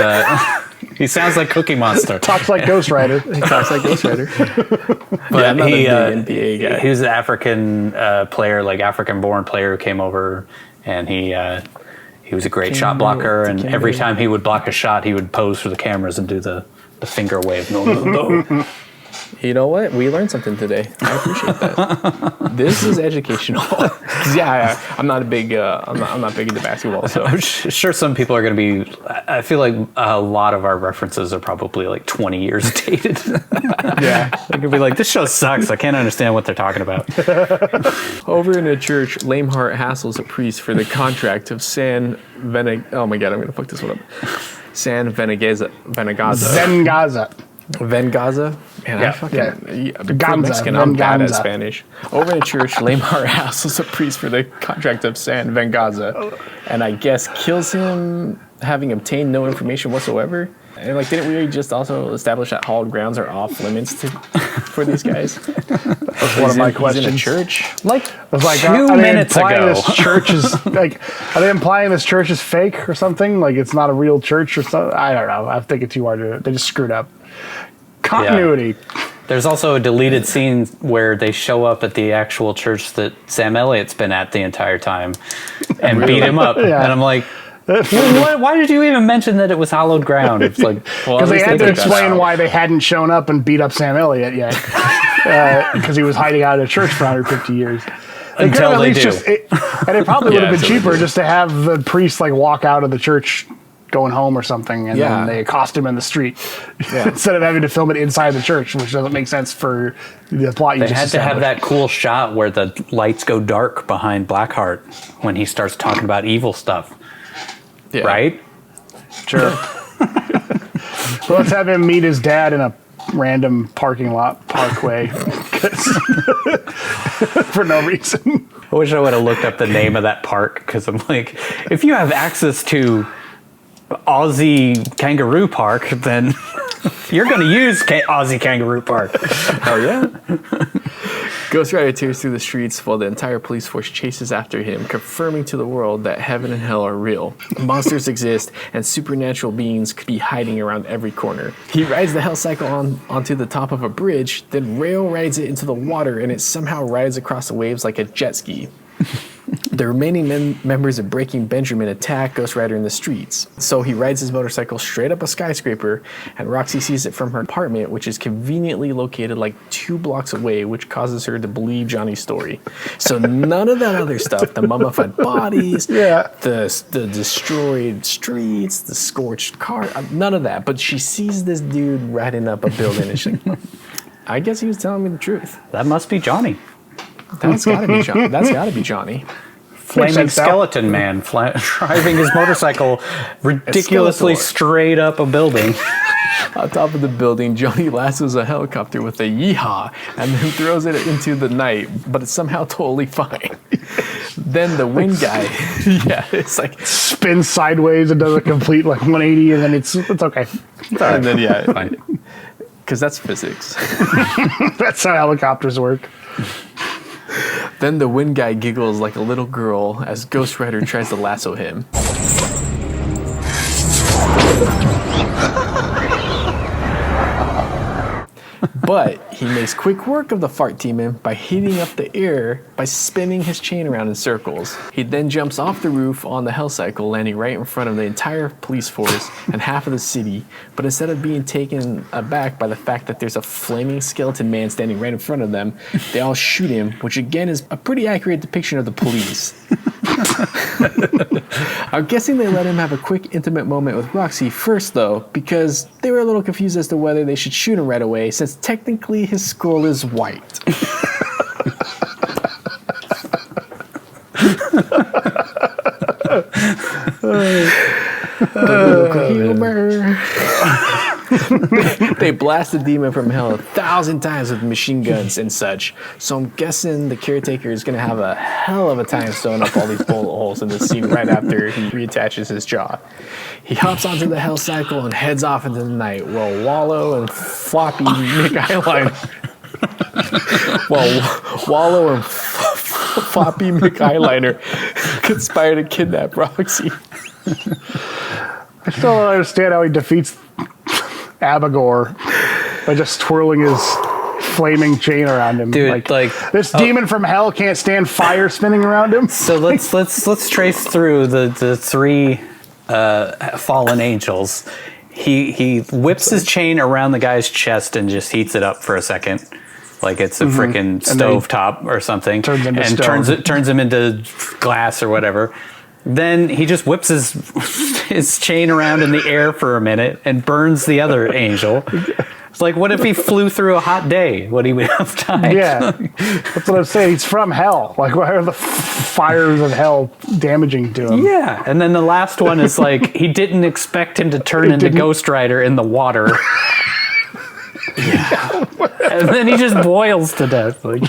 he sounds like Cookie Monster. Talks like Ghost Rider. He talks like Ghost Rider. But I'm not a big NBA guy. He was an African player, African-born player who came over, and he was a great shot blocker. And every time he would block a shot, he would pose for the cameras and do the finger wave. No. You know what? We learned something today. I appreciate that. This is educational. I'm not big into basketball, so I'm sure some people are going to be. I feel like a lot of our references are probably 20 years dated. Yeah, they're going to be like, "This show sucks. I can't understand what they're talking about." Over in a church, Lameheart hassles a priest for the contract of San Venagaza. Oh my god, I'm going to fuck this one up. San Venagaza. Vengaza? Man, yeah, I fucking... Ganza, Mexican, I'm bad at Spanish. Over in church, Lameheart hassles a priest for the contract of San Vengaza, and I guess kills him having obtained no information whatsoever. And didn't we just also establish that hallowed grounds are off limits for these guys? That's one of my questions. He's in a church? Are they implying this church is are they implying this church is fake or something? It's not a real church or something? I don't know. I'm thinking too hard. They just screwed up. Continuity. Yeah. There's also a deleted scene where they show up at the actual church that Sam Elliott's been at the entire time and beat him up. Yeah. And I'm like, why did you even mention that it was hallowed ground? It's because they had to explain why they hadn't shown up and beat up Sam Elliott yet. Because he was hiding out of a church for 150 years. Until they do. And it probably would have been cheaper just to have the priest walk out of the church going home or something, and then they accost him in the street instead of having to film it inside the church, which doesn't make sense for the plot. They had to have that cool shot where the lights go dark behind Blackheart when he starts talking about evil stuff. Yeah. Right? Sure. Well, let's have him meet his dad in a random parkway for no reason. I wish I would have looked up the name of that park, because I'm like, if you have access to Aussie Kangaroo Park, then you're going to use Aussie Kangaroo Park. Oh, yeah? Ghost Rider tears through the streets while the entire police force chases after him, confirming to the world that heaven and hell are real. Monsters exist, and supernatural beings could be hiding around every corner. He rides the Hell Cycle onto the top of a bridge, then rail rides it into the water, and it somehow rides across the waves like a jet ski. The remaining members of Breaking Benjamin attack Ghost Rider in the streets. So he rides his motorcycle straight up a skyscraper, and Roxy sees it from her apartment, which is conveniently located like 2 blocks away, which causes her to believe Johnny's story. So none of that other stuff, the mummified bodies, the destroyed streets, the scorched car, none of that. But she sees this dude riding up a building, and she's like, I guess he was telling me the truth. That must be Johnny. That's gotta be Johnny. That's gotta be Johnny. Flaming skeleton man driving his motorcycle ridiculously straight up a building. On top of the building, Johnny lassos a helicopter with a yeehaw and then throws it into the night, but it's somehow totally fine. Then the wind guy, it's like spins sideways and does a complete like 180, and then it's okay. And then fine. Because that's physics. That's how helicopters work. Then the wind guy giggles like a little girl as Ghost Rider tries to lasso him. But he makes quick work of the fart demon by heating up the air by spinning his chain around in circles. He then jumps off the roof on the Hell Cycle, landing right in front of the entire police force and half of the city. But instead of being taken aback by the fact that there's a flaming skeleton man standing right in front of them, they all shoot him, which again is a pretty accurate depiction of the police. I'm guessing they let him have a quick, intimate moment with Roxy first, though, because they were a little confused as to whether they should shoot him right away, since technically his skull is white. They blast the demon from hell 1,000 times with machine guns and such. So I'm guessing the caretaker is going to have a hell of a time sewing up all these bullet holes in the scene right after he reattaches his jaw. He hops onto the Hell Cycle and heads off into the night while Wallow and Floppy Nick Eyeliner. Wallow and Floppy Nick Eyeliner conspire to kidnap Roxy. I still don't understand how he defeats Abagor by just twirling his flaming chain around him. Dude, like this demon from hell can't stand fire spinning around him. So let's trace through the 3 fallen angels. He whips his chain around the guy's chest and just heats it up for a second, like it's a freaking stovetop or something, turns him into glass or whatever. Then he just whips his chain around in the air for a minute and burns the other angel. It's like, what if he flew through a hot day? Would he have died? Yeah, that's what I'm saying. He's from hell. Like, why are the fires of hell damaging to him? Yeah, and then the last one is like, he didn't expect him to turn into Ghost Rider in the water. Yeah. And then he just boils to death. Like,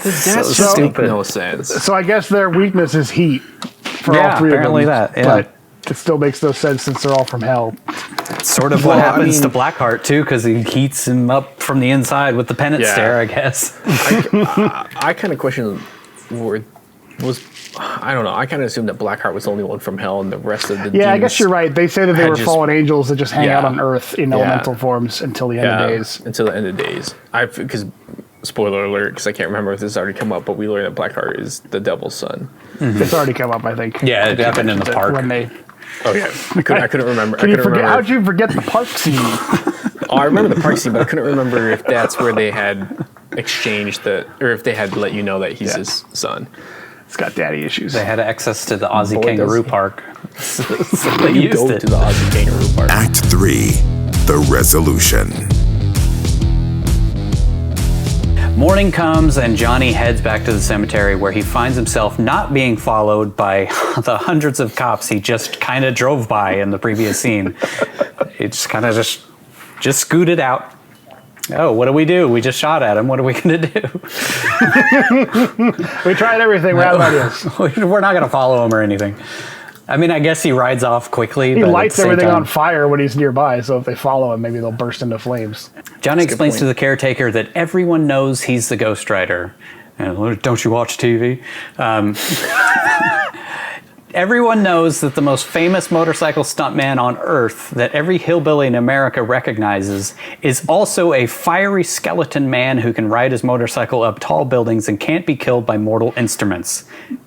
that's so stupid. No sense. So I guess their weakness is heat for all 3 of them. Apparently that. Yeah. But it still makes no sense since they're all from hell. It's sort of what happens to Blackheart too, because he heats him up from the inside with the penance stare, I guess. I kind of question I don't know. I kind of assumed that Blackheart was the only one from hell, and the rest of the demons, I guess you're right. They say that they were fallen angels that just hang out on Earth in elemental forms until the end of days. Until the end of days. Because spoiler alert, because I can't remember if this has already come up, but we learned that Blackheart is the devil's son. Mm-hmm. It's already come up, I think. Yeah, it happened in the park. When they, I couldn't remember. How'd you forget the park scene? I remember the park scene, but I couldn't remember if that's where they had exchanged or if they had let you know that he's his son. It's got daddy issues. They had access to the Aussie Kangaroo Park. So they used it to the Aussie Kangaroo Park. Act 3, The Resolution. Morning comes and Johnny heads back to the cemetery where he finds himself not being followed by the hundreds of cops he just kind of drove by in the previous scene. He just kind of just scooted out. Oh, what do? We just shot at him. What are we going to do? We tried everything. We're out of ideas. We're not going to follow him or anything. I mean, I guess he rides off quickly. He but lights everything on fire when he's nearby, so if they follow him, maybe they'll burst into flames. Johnny explains to the caretaker that everyone knows he's the Ghost Rider. Don't you watch TV? Everyone knows that the most famous motorcycle stuntman on Earth that every hillbilly in America recognizes is also a fiery skeleton man who can ride his motorcycle up tall buildings and can't be killed by mortal instruments.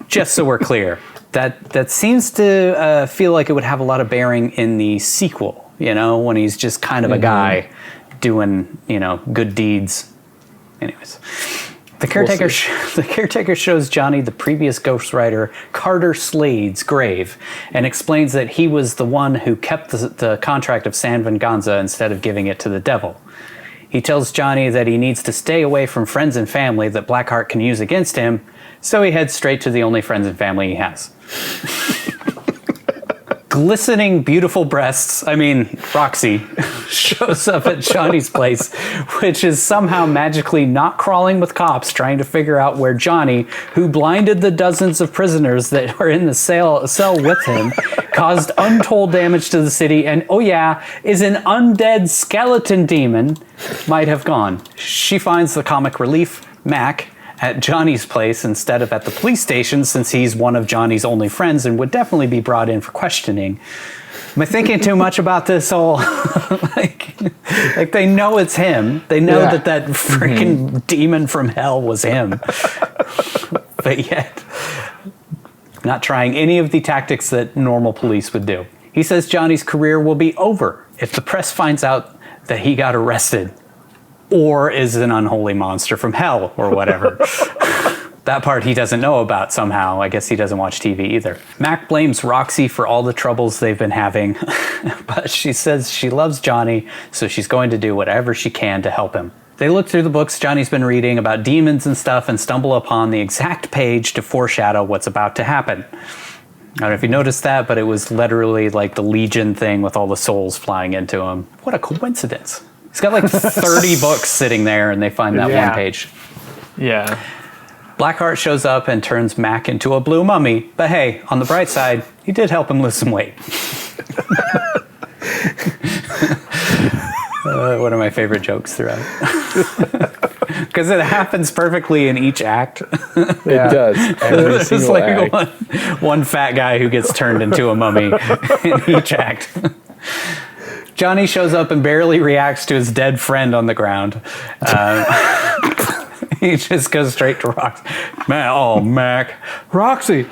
Just so we're clear. That seems to feel like it would have a lot of bearing in the sequel, when he's just kind of a guy doing, good deeds. Anyways. The caretaker shows Johnny the previous Ghost Rider, Carter Slade's grave, and explains that he was the one who kept the contract of San Venganza instead of giving it to the devil. He tells Johnny that he needs to stay away from friends and family that Blackheart can use against him, so he heads straight to the only friends and family he has. Glistening, beautiful breasts, Roxy, shows up at Johnny's place, which is somehow magically not crawling with cops trying to figure out where Johnny, who blinded the dozens of prisoners that were in the cell with him, caused untold damage to the city, and is an undead skeleton demon, might have gone. She finds the comic relief, Mac, at Johnny's place instead of at the police station, since he's one of Johnny's only friends and would definitely be brought in for questioning. Am I thinking too much about this whole like they know it's him. They know that freaking demon from hell was him. But yet not trying any of the tactics that normal police would do. He says Johnny's career will be over if the press finds out that he got arrested or is an unholy monster from hell or whatever. That part he doesn't know about somehow. I guess he doesn't watch TV either. Mac blames Roxy for all the troubles they've been having, but she says she loves Johnny, so she's going to do whatever she can to help him. They look through the books Johnny's been reading about demons and stuff and stumble upon the exact page to foreshadow what's about to happen. I don't know if you noticed that, but it was literally like the Legion thing with all the souls flying into him. What a coincidence. He's got like 30 books sitting there, and they find that one page. Yeah. Blackheart shows up and turns Mac into a blue mummy, but hey, on the bright side, he did help him lose some weight. One of my favorite jokes throughout. Because it happens perfectly in each act. It does. Every It's single like act. one fat guy who gets turned into a mummy in each act. Johnny shows up and barely reacts to his dead friend on the ground. He just goes straight to Roxy. Mac. Roxy.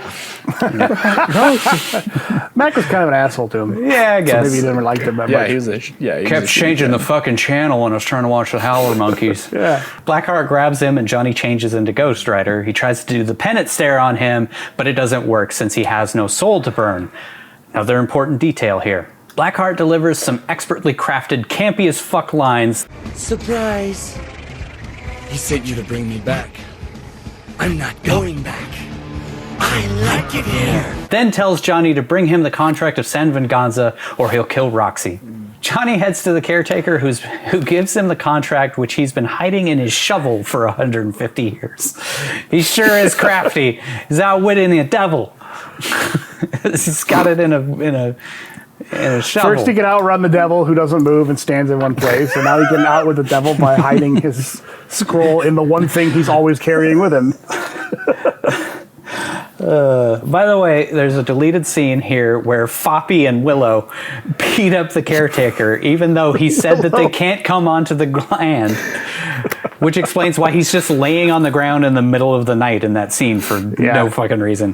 Mac was kind of an asshole to him. Yeah, I guess. So maybe he never liked him that Yeah, much. he was a Kept changing the fucking channel when I was trying to watch the Howler Monkeys. Yeah. Blackheart grabs him and Johnny changes into Ghost Rider. He tries to do the penance stare on him, but it doesn't work since he has no soul to burn. Another important detail here. Blackheart delivers some expertly crafted, campy as fuck lines. Surprise! He sent you to bring me back. I'm not going back. I like it here. Then tells Johnny to bring him the contract of San Venganza or he'll kill Roxy. Johnny heads to the caretaker who gives him the contract, which he's been hiding in his shovel for 150 years. He sure is crafty. He's outwitting the devil. He's got it in a shovel. First he can outrun the devil who doesn't move and stands in one place, and now he can out with the devil by hiding his scroll in the one thing he's always carrying with him. By the way, there's a deleted scene here where Foppy and Willow beat up the caretaker, even though he said that they can't come onto the land, which explains why he's just laying on the ground in the middle of the night in that scene for no fucking reason.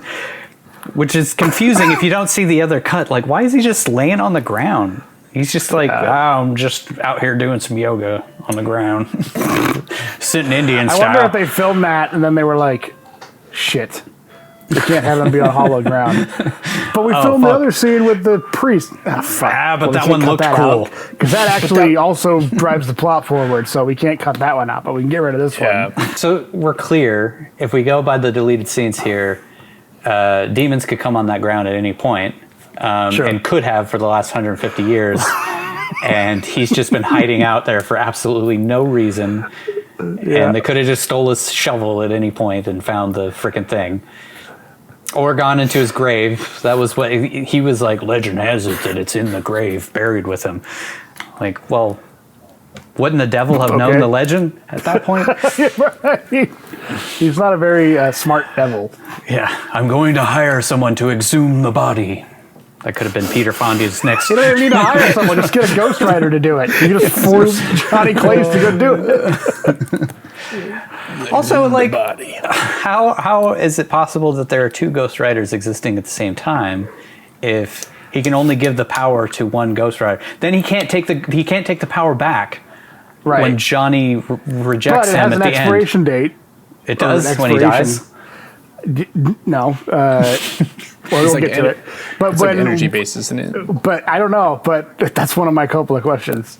Which is confusing if you don't see the other cut. Like, why is he just laying on the ground? He's just like, I'm just out here doing some yoga on the ground. Sitting Indian style. I wonder if they filmed that and then they were like, shit. We can't have them be on hollow ground. But we filmed the other scene with the priest. But that one looked cool. Because that actually also drives the plot forward, so we can't cut that one out, but we can get rid of this one. So we're clear. If we go by the deleted scenes here, demons could come on that ground at any point, and could have for the last 150 years. And he's just been hiding out there for absolutely no reason. And they could have just stole his shovel at any point and found the freaking thing. Or gone into his grave. That was what he was like. Legend has it that it's in the grave, buried with him. Like, well, wouldn't the devil have known the legend at that point? Right. He's not a very smart devil. Yeah, I'm going to hire someone to exhume the body. That could have been Peter Fonda's next. You don't even need to hire someone. Just get a Ghost Rider to do it. You just force Johnny Cage to go do it. Also, like, how is it possible that there are two Ghost Riders existing at the same time if he can only give the power to one Ghost Rider? Then he can't take the power back when Johnny rejects him at the end. But it has an expiration date. It does when he dies? No. Well, we'll get to it. But it's like energy based, isn't it? But I don't know. But that's one of my Coppola questions.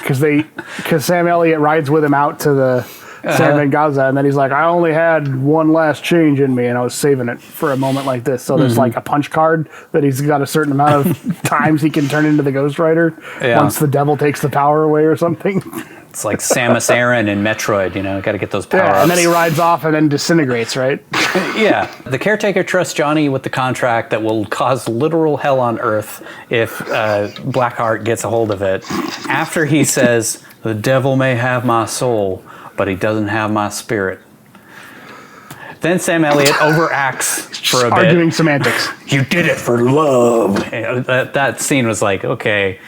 Because Sam Elliott rides with him out to the San Venganza, and then he's like, I only had one last change in me, and I was saving it for a moment like this. So there's like a punch card that he's got a certain amount of times he can turn into the Ghost Rider once the devil takes the power away or something. It's like Samus Aran in Metroid, got to get those power ups. And then he rides off and then disintegrates, right? Yeah. The caretaker trusts Johnny with the contract that will cause literal hell on Earth if Blackheart gets a hold of it. After he says, the devil may have my soul, but he doesn't have my spirit. Then Sam Elliott overacts for a bit. Arguing semantics. You did it for love. That scene was like, okay,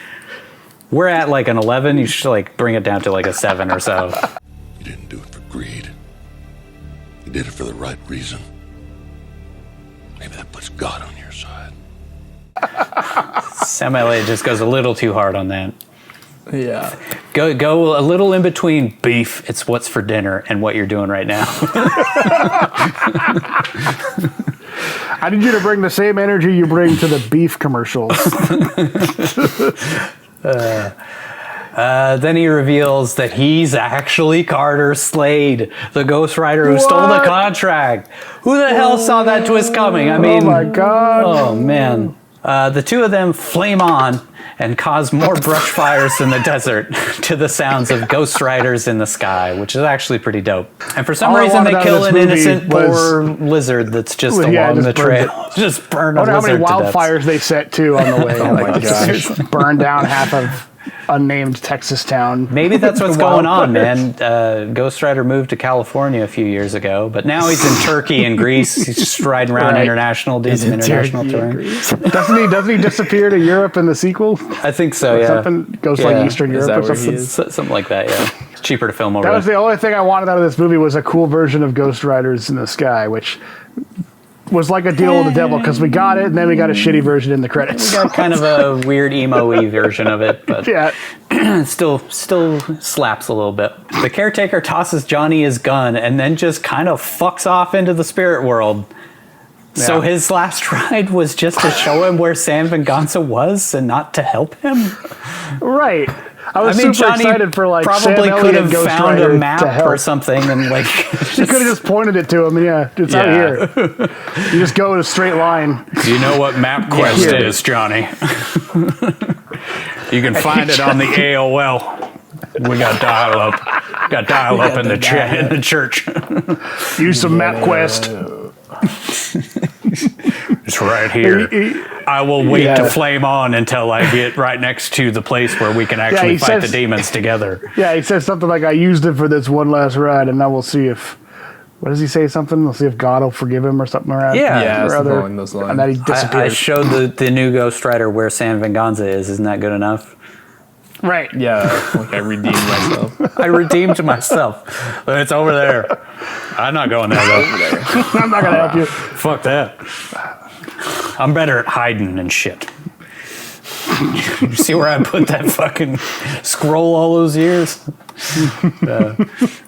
we're at like an 11. You should like bring it down to like a 7 or so. You didn't do it for greed. You did it for the right reason. Maybe that puts God on your side. Sam Elliott just goes a little too hard on that. Yeah. Go a little in between beef, it's what's for dinner, and what you're doing right now. I need you to bring the same energy you bring to the beef commercials. Then he reveals that he's actually Carter Slade, the Ghost Rider who stole the contract. Who the hell saw that twist coming? I mean, oh my God. Oh man. The two of them flame on and cause more brush fires in the desert to the sounds of Ghost Riders in the sky, which is actually pretty dope. And for some reason, they kill an innocent poor lizard that's just along the trail. Just burn a lizard to death. I wonder how many wildfires they set too on the way. Oh my gosh! Burn down half of unnamed Texas town. Maybe that's what's going on, man. Ghost Rider moved to California a few years ago, but now he's in Turkey and Greece. He's just riding around international, doing some international touring. Doesn't he disappear to Europe in the sequel? I think so, or something goes like Eastern Europe or something. Something like that, yeah. It's cheaper to film over there. That was the only thing I wanted out of this movie was a cool version of Ghost Riders in the Sky, which was like a deal with the devil, because we got it, and then we got a shitty version in the credits. We got kind of a weird emo-y version of it, but still slaps a little bit. The caretaker tosses Johnny his gun and then just kind of fucks off into the spirit world. Yeah. So his last ride was just to show him where San Venganza was and not to help him? Right. I was super Johnny excited for like probably Sam could have Ghost found Rider a map or something and like he could have just pointed it to him and it's out here. You just go in a straight line. Do you know what MapQuest is, Johnny? You can find it on the AOL. We got dial up. Got dial up in the church. Use some MapQuest. It's right here. I will wait to flame on until I get right next to the place where we can actually fight the demons together. Yeah, he says something like, I used it for this one last ride, and now we'll see if... What does he say? Something? We'll see if God will forgive him or something around. Yeah, along those lines. And then he disappears. I showed the new Ghost Rider where San Venganza is. Isn't that good enough? Right. Yeah, like I redeemed myself. I redeemed myself. It's over there. I'm not going there, though. I'm not going to help you. Fuck that. I'm better at hiding and shit. You see where I put that fucking scroll all those years?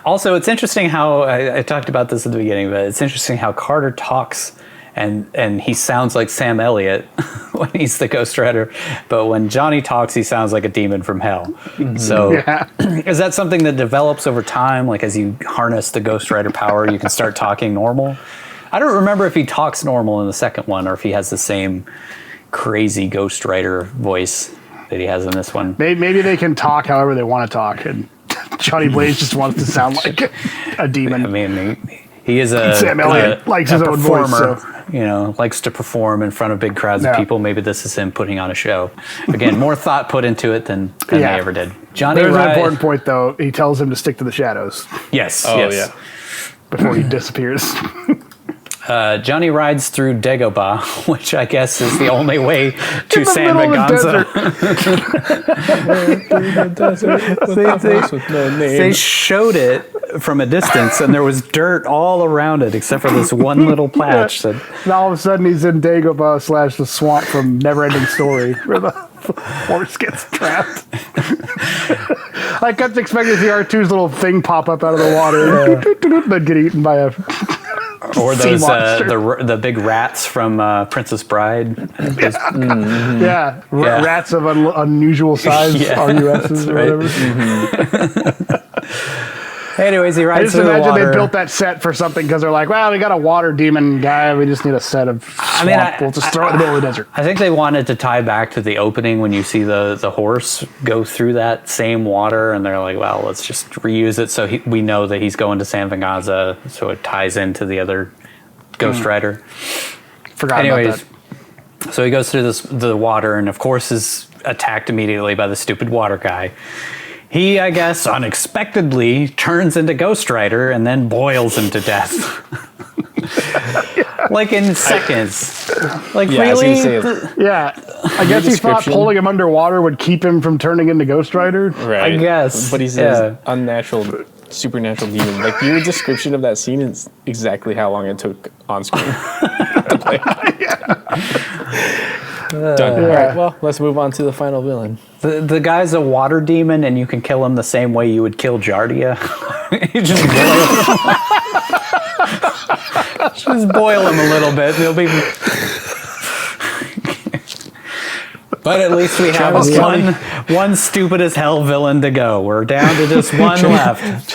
Also, it's interesting how, I talked about this at the beginning, but it's interesting how Carter talks and he sounds like Sam Elliott when he's the Ghost Rider, but when Johnny talks, he sounds like a demon from hell. Mm-hmm. So is that something that develops over time? Like as you harness the Ghost Rider power, you can start talking normal? I don't remember if he talks normal in the second one or if he has the same crazy Ghost Rider voice that he has in this one. Maybe they can talk however they want to talk, and Johnny Blaze just wants to sound like a demon. I mean, He is Sam Elliott likes his own voice, performer, so. you know, likes to perform in front of big crowds of people. Maybe this is him putting on a show. Again, more thought put into it than they ever did. Johnny There's an important point, though. He tells him to stick to the shadows. Yes. Oh, yes. yeah. Before he disappears. Johnny rides through Dagobah, which I guess is the only way to San Venganza. They showed it from a distance, and there was dirt all around it, except for this one little patch. And all of a sudden, he's in Dagobah / the swamp from Neverending Story, where the horse gets trapped. I kept expecting to see R2's little thing pop up out of the water, then get eaten by a. Or those the big rats from Princess Bride. Rats of unusual size, RUSs or whatever. Anyways, he rides through the water. I just imagine they built that set for something because they're like, well, we got a water demon guy. We just need a set of swamp. We'll just throw it in the middle of the desert. I think they wanted to tie back to the opening when you see the horse go through that same water, and they're like, well, let's just reuse it so we know that he's going to San Venganza, so it ties into the other Ghost Rider. Forgot about that. So he goes through the water, and of course is attacked immediately by the stupid water guy. He, I guess, unexpectedly turns into Ghost Rider and then boils him to death. Like in seconds. Really? I guess he thought pulling him underwater would keep him from turning into Ghost Rider. Right. I guess. But he's an unnatural, supernatural demon. Like, your description of that scene is exactly how long it took on screen to play. Done. All right, well, let's move on to the final villain. The guy's a water demon, and you can kill him the same way you would kill Jardia. You just boil him a little bit. He'll be. But at least we have one stupid as hell villain to go. We're down to just one left.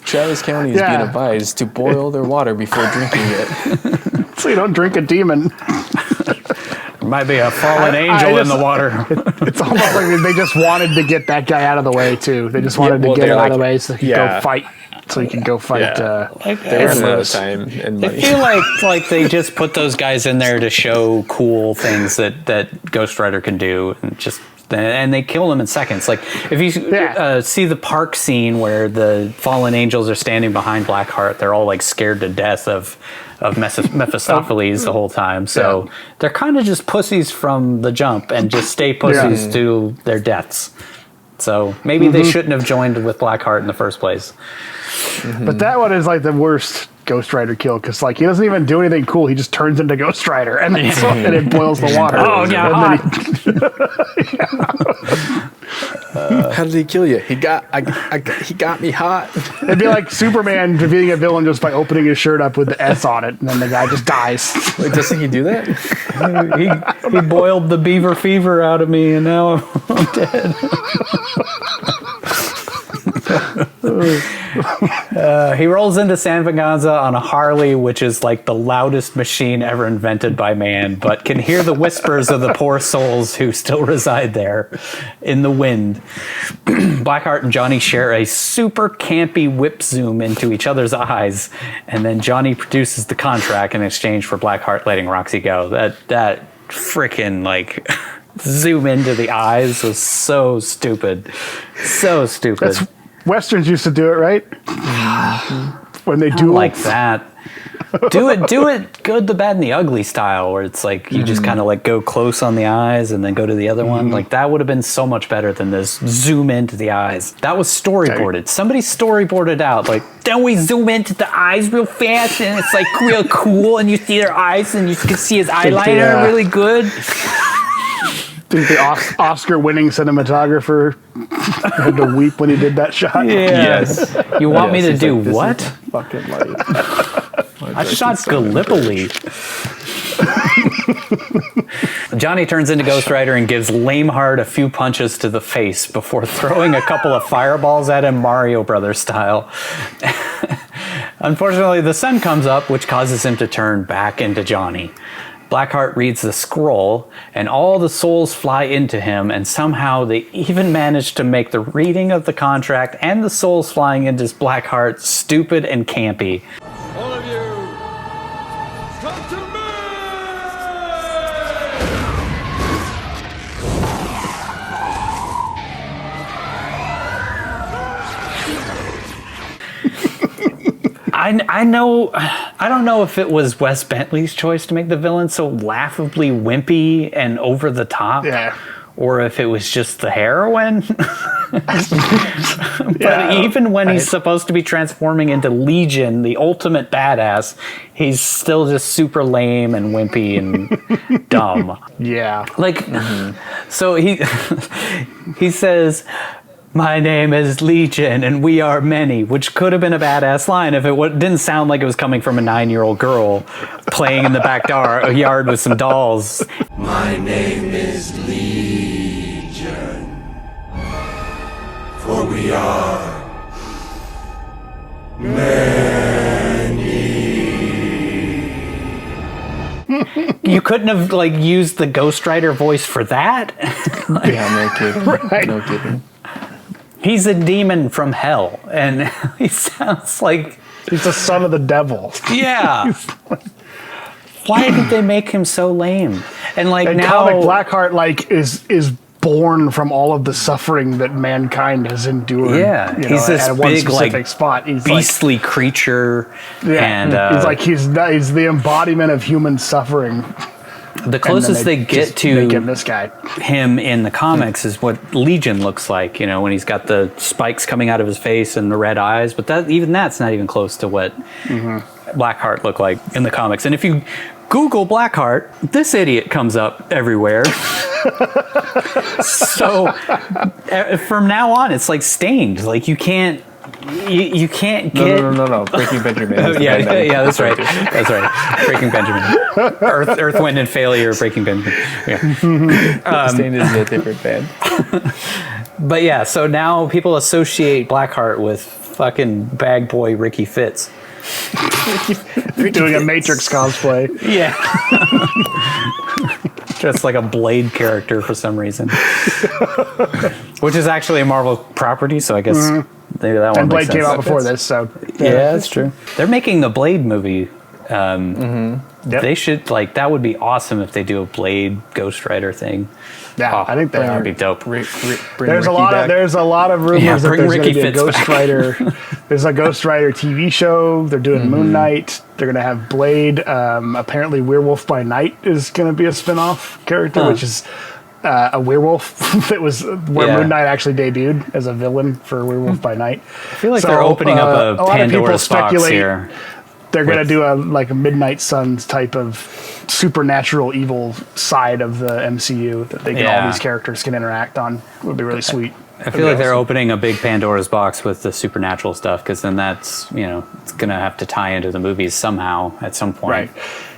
Travis County is being advised to boil their water before drinking it. So you don't drink a demon. Might be a fallen angel in the water. It's almost like they just wanted to get that guy out of the way too. They just wanted to get him out of the way so he could go fight. So he can go fight. They ran out of time and money. I feel like they just put those guys in there to show cool things that Ghost Rider can do, and they kill them in seconds. Like if you see the park scene where the fallen angels are standing behind Blackheart, they're all like scared to death of Mephistopheles the whole time. So they're kind of just pussies from the jump and just stay pussies to their deaths. So maybe they shouldn't have joined with Blackheart in the first place. But that one is like the worst Ghost Rider kill because like he doesn't even do anything cool. He just turns into Ghost Rider and then and it boils the water. Oh yeah. How did he kill you? He got me hot. It'd be like Superman defeating a villain just by opening his shirt up with the S on it, and then the guy just dies. Wait, doesn't he do that? he boiled the beaver fever out of me, and now I'm dead. He rolls into San Venganza on a Harley, which is like the loudest machine ever invented by man, but can hear the whispers of the poor souls who still reside there in the wind. Blackheart and Johnny share a super campy whip zoom into each other's eyes, and then Johnny produces the contract in exchange for Blackheart letting Roxy go. That freaking like zoom into the eyes was so stupid. So stupid. Westerns used to do it, right? When they do like that. Do it good, the bad, and the ugly style, where it's like you just kind of like go close on the eyes and then go to the other one. Like that would have been so much better than this zoom into the eyes. That was storyboarded. Somebody storyboarded out like, then we zoom into the eyes real fast and it's like real cool and you see their eyes and you can see his eyeliner really good. Think the Oscar-winning cinematographer had to weep when he did that shot? Yes. You want me to do like, what? Fucking light. I shot Gallipoli. Johnny turns into Ghost Rider and gives Lameheart a few punches to the face before throwing a couple of fireballs at him Mario Brothers style. Unfortunately, the sun comes up, which causes him to turn back into Johnny. Blackheart reads the scroll, and all the souls fly into him, and somehow they even manage to make the reading of the contract and the souls flying into Blackheart stupid and campy. All of you, I don't know if it was Wes Bentley's choice to make the villain so laughably wimpy and over the top, or if it was just the heroin. But even when he's supposed to be transforming into Legion, the ultimate badass, he's still just super lame and wimpy and dumb. Yeah. Like, so he says, "My name is Legion, and we are many," which could have been a badass line if it didn't sound like it was coming from a 9-year-old girl playing in the back yard with some dolls. My name is Legion, for we are many. You couldn't have used the Ghost Rider voice for that? No kidding. Right. No kidding. He's a demon from hell, and he sounds like... He's the son of the devil. Yeah. Why did they make him so lame? And now... comic Blackheart is born from all of the suffering that mankind has endured. Yeah, he's this at one big, specific spot. He's beastly creature. And he's the embodiment of human suffering. The closest they get to make him this guy. Him in the comics is what Legion looks like, when he's got the spikes coming out of his face and the red eyes. But that's not even close to what Blackheart looked like in the comics. And if you Google Blackheart, this idiot comes up everywhere. So from now on, it's like Stained. Like you can't get... No. Breaking Benjamin. Yeah, that's right. That's right. Breaking Benjamin. Earth, Wind, and Failure, Breaking Benjamin. Yeah. Stained is a different band. But yeah, so now people associate Blackheart with fucking bag boy Ricky Fitz. Doing a Matrix cosplay. Yeah. Just like a Blade character for some reason. Which is actually a Marvel property, so I guess... Maybe that one and Blade makes came sense. out before this, so yeah, that's true. They're making the Blade movie. They should that would be awesome if they do a Blade Ghost Rider thing. Yeah, I think that would be dope. There's a lot of rumors that there's going to be a Ghost Rider. There's a Ghost Rider TV show. They're doing Moon Knight. They're going to have Blade. Apparently, Werewolf by Night is going to be a spin-off character, which is a werewolf that was where Moon Knight actually debuted as a villain for Werewolf by Night. I feel like they're opening up a Pandora's box here. They're going to do a Midnight Suns type of supernatural evil side of the MCU that all these characters can interact on. It would be really sweet. I feel like they're opening a big Pandora's box with the supernatural stuff, because then that's, it's going to have to tie into the movies somehow at some point. Right.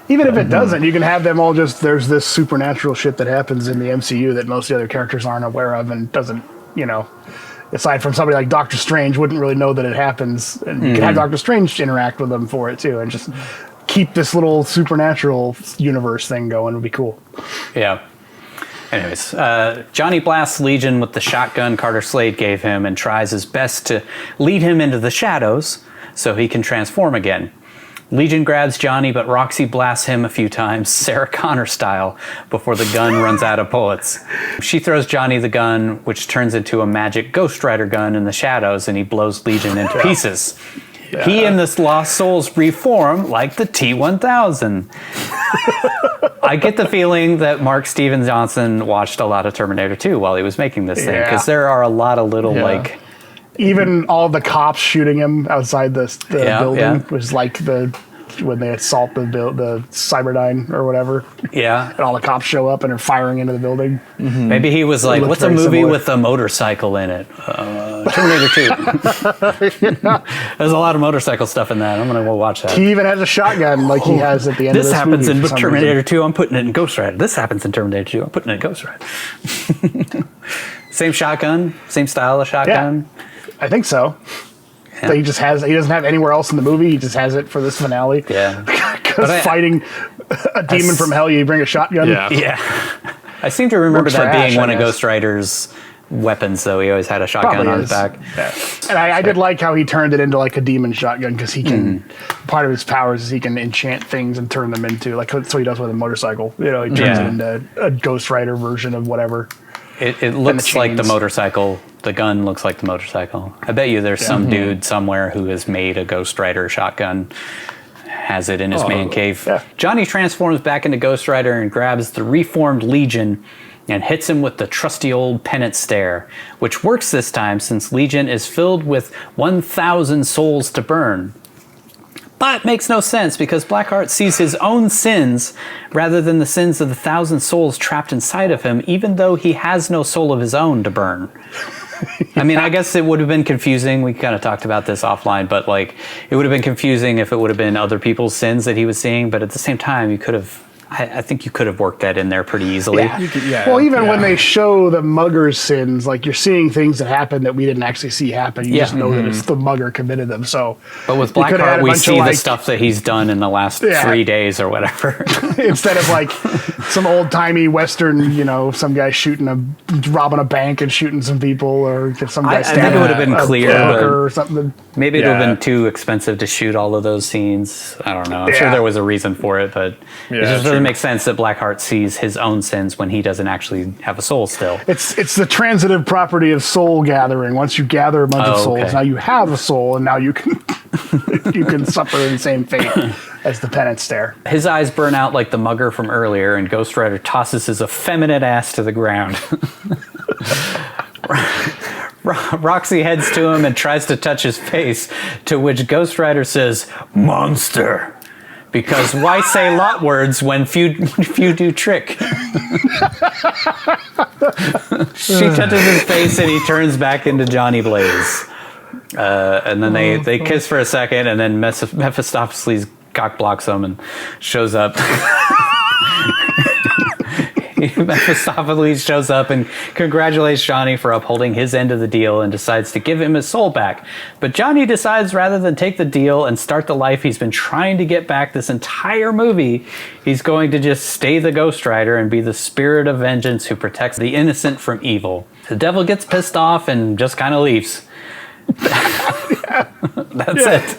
Even if it doesn't, you can have them all there's this supernatural shit that happens in the MCU that most of the other characters aren't aware of and doesn't, aside from somebody like Doctor Strange wouldn't really know that it happens. And you can have Doctor Strange interact with them for it too and just keep this little supernatural universe thing going. It would be cool. Yeah. Anyways, Johnny blasts Legion with the shotgun Carter Slade gave him and tries his best to lead him into the shadows so he can transform again. Legion grabs Johnny, but Roxy blasts him a few times, Sarah Connor style, before the gun runs out of bullets. She throws Johnny the gun, which turns into a magic Ghost Rider gun in the shadows, and he blows Legion into pieces. Yeah. He and the Lost Souls reform like the T-1000. I get the feeling that Mark Steven Johnson watched a lot of Terminator 2 while he was making this thing, because there are a lot of little, even all the cops shooting him outside the building was like when they assault the Cyberdyne or whatever. Yeah. And all the cops show up and are firing into the building. Mm-hmm. Maybe he was like, what's a movie with a motorcycle in it? Terminator 2. There's a lot of motorcycle stuff in that. I'm going to go watch that. He even has a shotgun like he has at the end of this movie. This happens in Terminator 2, I'm putting it in Ghost Rider. This happens in Terminator 2, I'm putting it in Ghost Rider. Same shotgun? Same style of shotgun? Yeah. I think so. Yeah. That he doesn't have anywhere else in the movie. He just has it for this finale. Yeah. Because fighting a demon from hell, you bring a shotgun. Yeah. I seem to remember that being one of Ghost Rider's weapons, though. He always had a shotgun Probably on is. his back. Yeah. And I did like how he turned it into like a demon shotgun because he can. Part of his powers is he can enchant things and turn them into like that's what he does with a motorcycle. You know, he turns it into a Ghost Rider version of whatever. It looks like the motorcycle. The gun looks like the motorcycle. I bet you there's some dude somewhere who has made a Ghost Rider shotgun, has it in his man cave. Yeah. Johnny transforms back into Ghost Rider and grabs the reformed Legion and hits him with the trusty old penance stare, which works this time since Legion is filled with 1,000 souls to burn. But makes no sense because Blackheart sees his own sins rather than the sins of the 1,000 souls trapped inside of him, even though he has no soul of his own to burn. I mean, I guess it would have been confusing. We kind of talked about this offline, but like it would have been confusing if it would have been other people's sins that he was seeing. But at the same time, you could have. I think you could have worked that in there pretty easily. Well, even when they show the mugger's sins, like you're seeing things that happen that we didn't actually see happen. You just know that it's the mugger committed them. So, but with Blackheart, we see the stuff that he's done in the last 3 days or whatever. Instead of like some old timey Western, some guy robbing a bank and shooting some people, or some guy standing. I think it would have been clear, or something. Maybe it would have been too expensive to shoot all of those scenes. I don't know. I'm sure there was a reason for it, but it just doesn't make sense that Blackheart sees his own sins when he doesn't actually have a soul still. It's the transitive property of soul gathering. Once you gather a bunch of souls, now you have a soul, and now you can you can suffer the same fate as the penance stare. His eyes burn out like the mugger from earlier, and Ghost Rider tosses his effeminate ass to the ground. Roxy heads to him and tries to touch his face, to which Ghost Rider says, "Monster." Because why say lot words when few do trick? She touches his face and he turns back into Johnny Blaze. And then they kiss for a second, and then Mephistopheles cock blocks him and shows up. Mephistopheles shows up and congratulates Johnny for upholding his end of the deal and decides to give him his soul back. But Johnny decides rather than take the deal and start the life he's been trying to get back this entire movie, he's going to just stay the Ghost Rider and be the spirit of vengeance who protects the innocent from evil. The devil gets pissed off and just kind of leaves. That's it.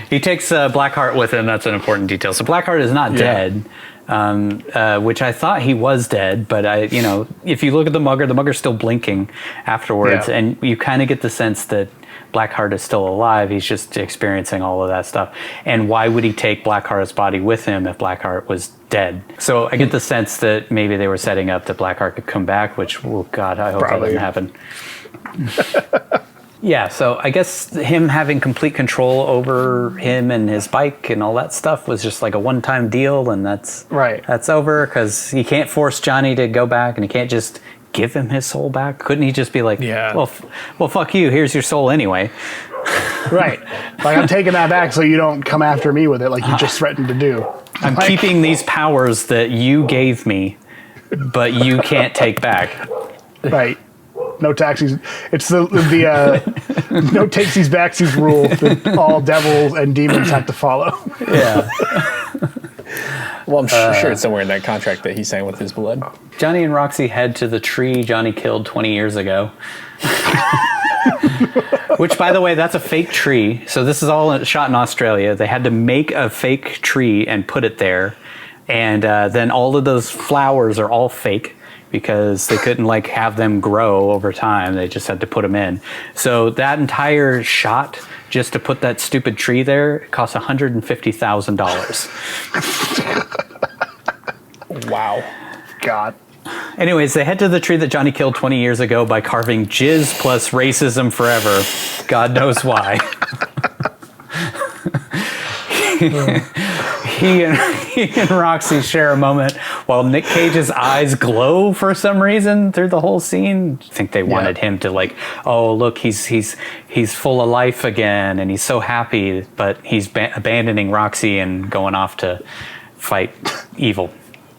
He takes Blackheart with him. That's an important detail. So Blackheart is not dead. Which I thought he was dead, but if you look at the mugger's still blinking afterwards, and you kind of get the sense that Blackheart is still alive. He's just experiencing all of that stuff. And why would he take Blackheart's body with him if Blackheart was dead? So I get the sense that maybe they were setting up that Blackheart could come back, which, oh God, I hope that doesn't happen. Yeah, so I guess him having complete control over him and his bike and all that stuff was just like a one-time deal, and that's over, because he can't force Johnny to go back, and he can't just give him his soul back. Couldn't he just be like, well, fuck you, here's your soul anyway? Right. Like, I'm taking that back so you don't come after me with it like you just threatened to do. I'm keeping these powers that you gave me, but you can't take back. Right. No taxis. It's the no takesies backsies rule that all devils and demons have to follow. Yeah. Well, I'm sure it's somewhere in that contract that he signed with his blood. Johnny and Roxy head to the tree Johnny killed 20 years ago. Which, by the way, that's a fake tree. So this is all shot in Australia. They had to make a fake tree and put it there. And then all of those flowers are all fake, because they couldn't have them grow over time. They just had to put them in. So that entire shot, just to put that stupid tree there, it cost $150,000. Wow. God. Anyways, they head to the tree that Johnny killed 20 years ago by carving jizz plus racism forever. God knows why. He and Roxy share a moment while Nic Cage's eyes glow for some reason through the whole scene. I think they wanted him to oh, look, he's full of life again, and he's so happy, but he's abandoning Roxy and going off to fight evil.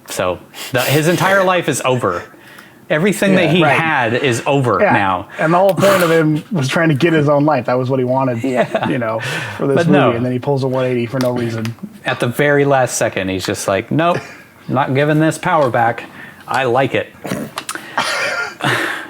So his entire life is over. Everything that he had is over now. And the whole point of him was trying to get his own life. That was what he wanted, for this movie. No. And then he pulls a 180 for no reason. At the very last second, he's just like, nope, not giving this power back. I like it.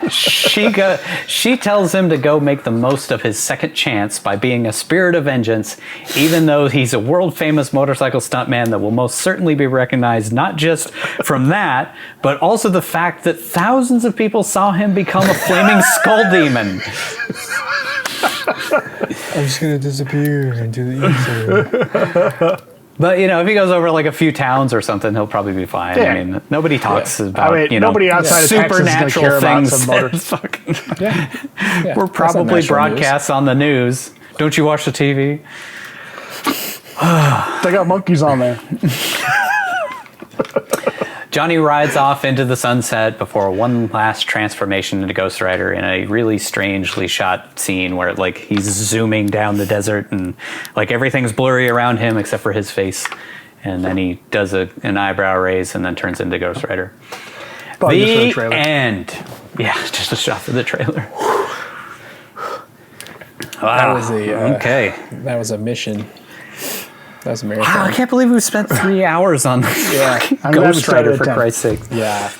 She tells him to go make the most of his second chance by being a spirit of vengeance, even though he's a world-famous motorcycle stuntman that will most certainly be recognized not just from that, but also the fact that thousands of people saw him become a flaming skull demon. I'm just gonna disappear into the ether. But, you know, if he goes over like a few towns or something, he'll probably be fine. Yeah. I mean, nobody talks about, nobody outside of Texas is going to care about some motors. We're probably broadcasts on the news. Don't you watch the TV? They got monkeys on there. Johnny rides off into the sunset before one last transformation into Ghost Rider in a really strangely shot scene where like he's zooming down the desert and like everything's blurry around him except for his face. And then he does an eyebrow raise and then turns into Ghost Rider. Probably The end. Yeah, just a shot for the trailer. Wow. That was a mission. That was a marathon. Wow, I can't believe we spent 3 hours on Yeah. Ghost Rider, for Christ's sake. Yeah.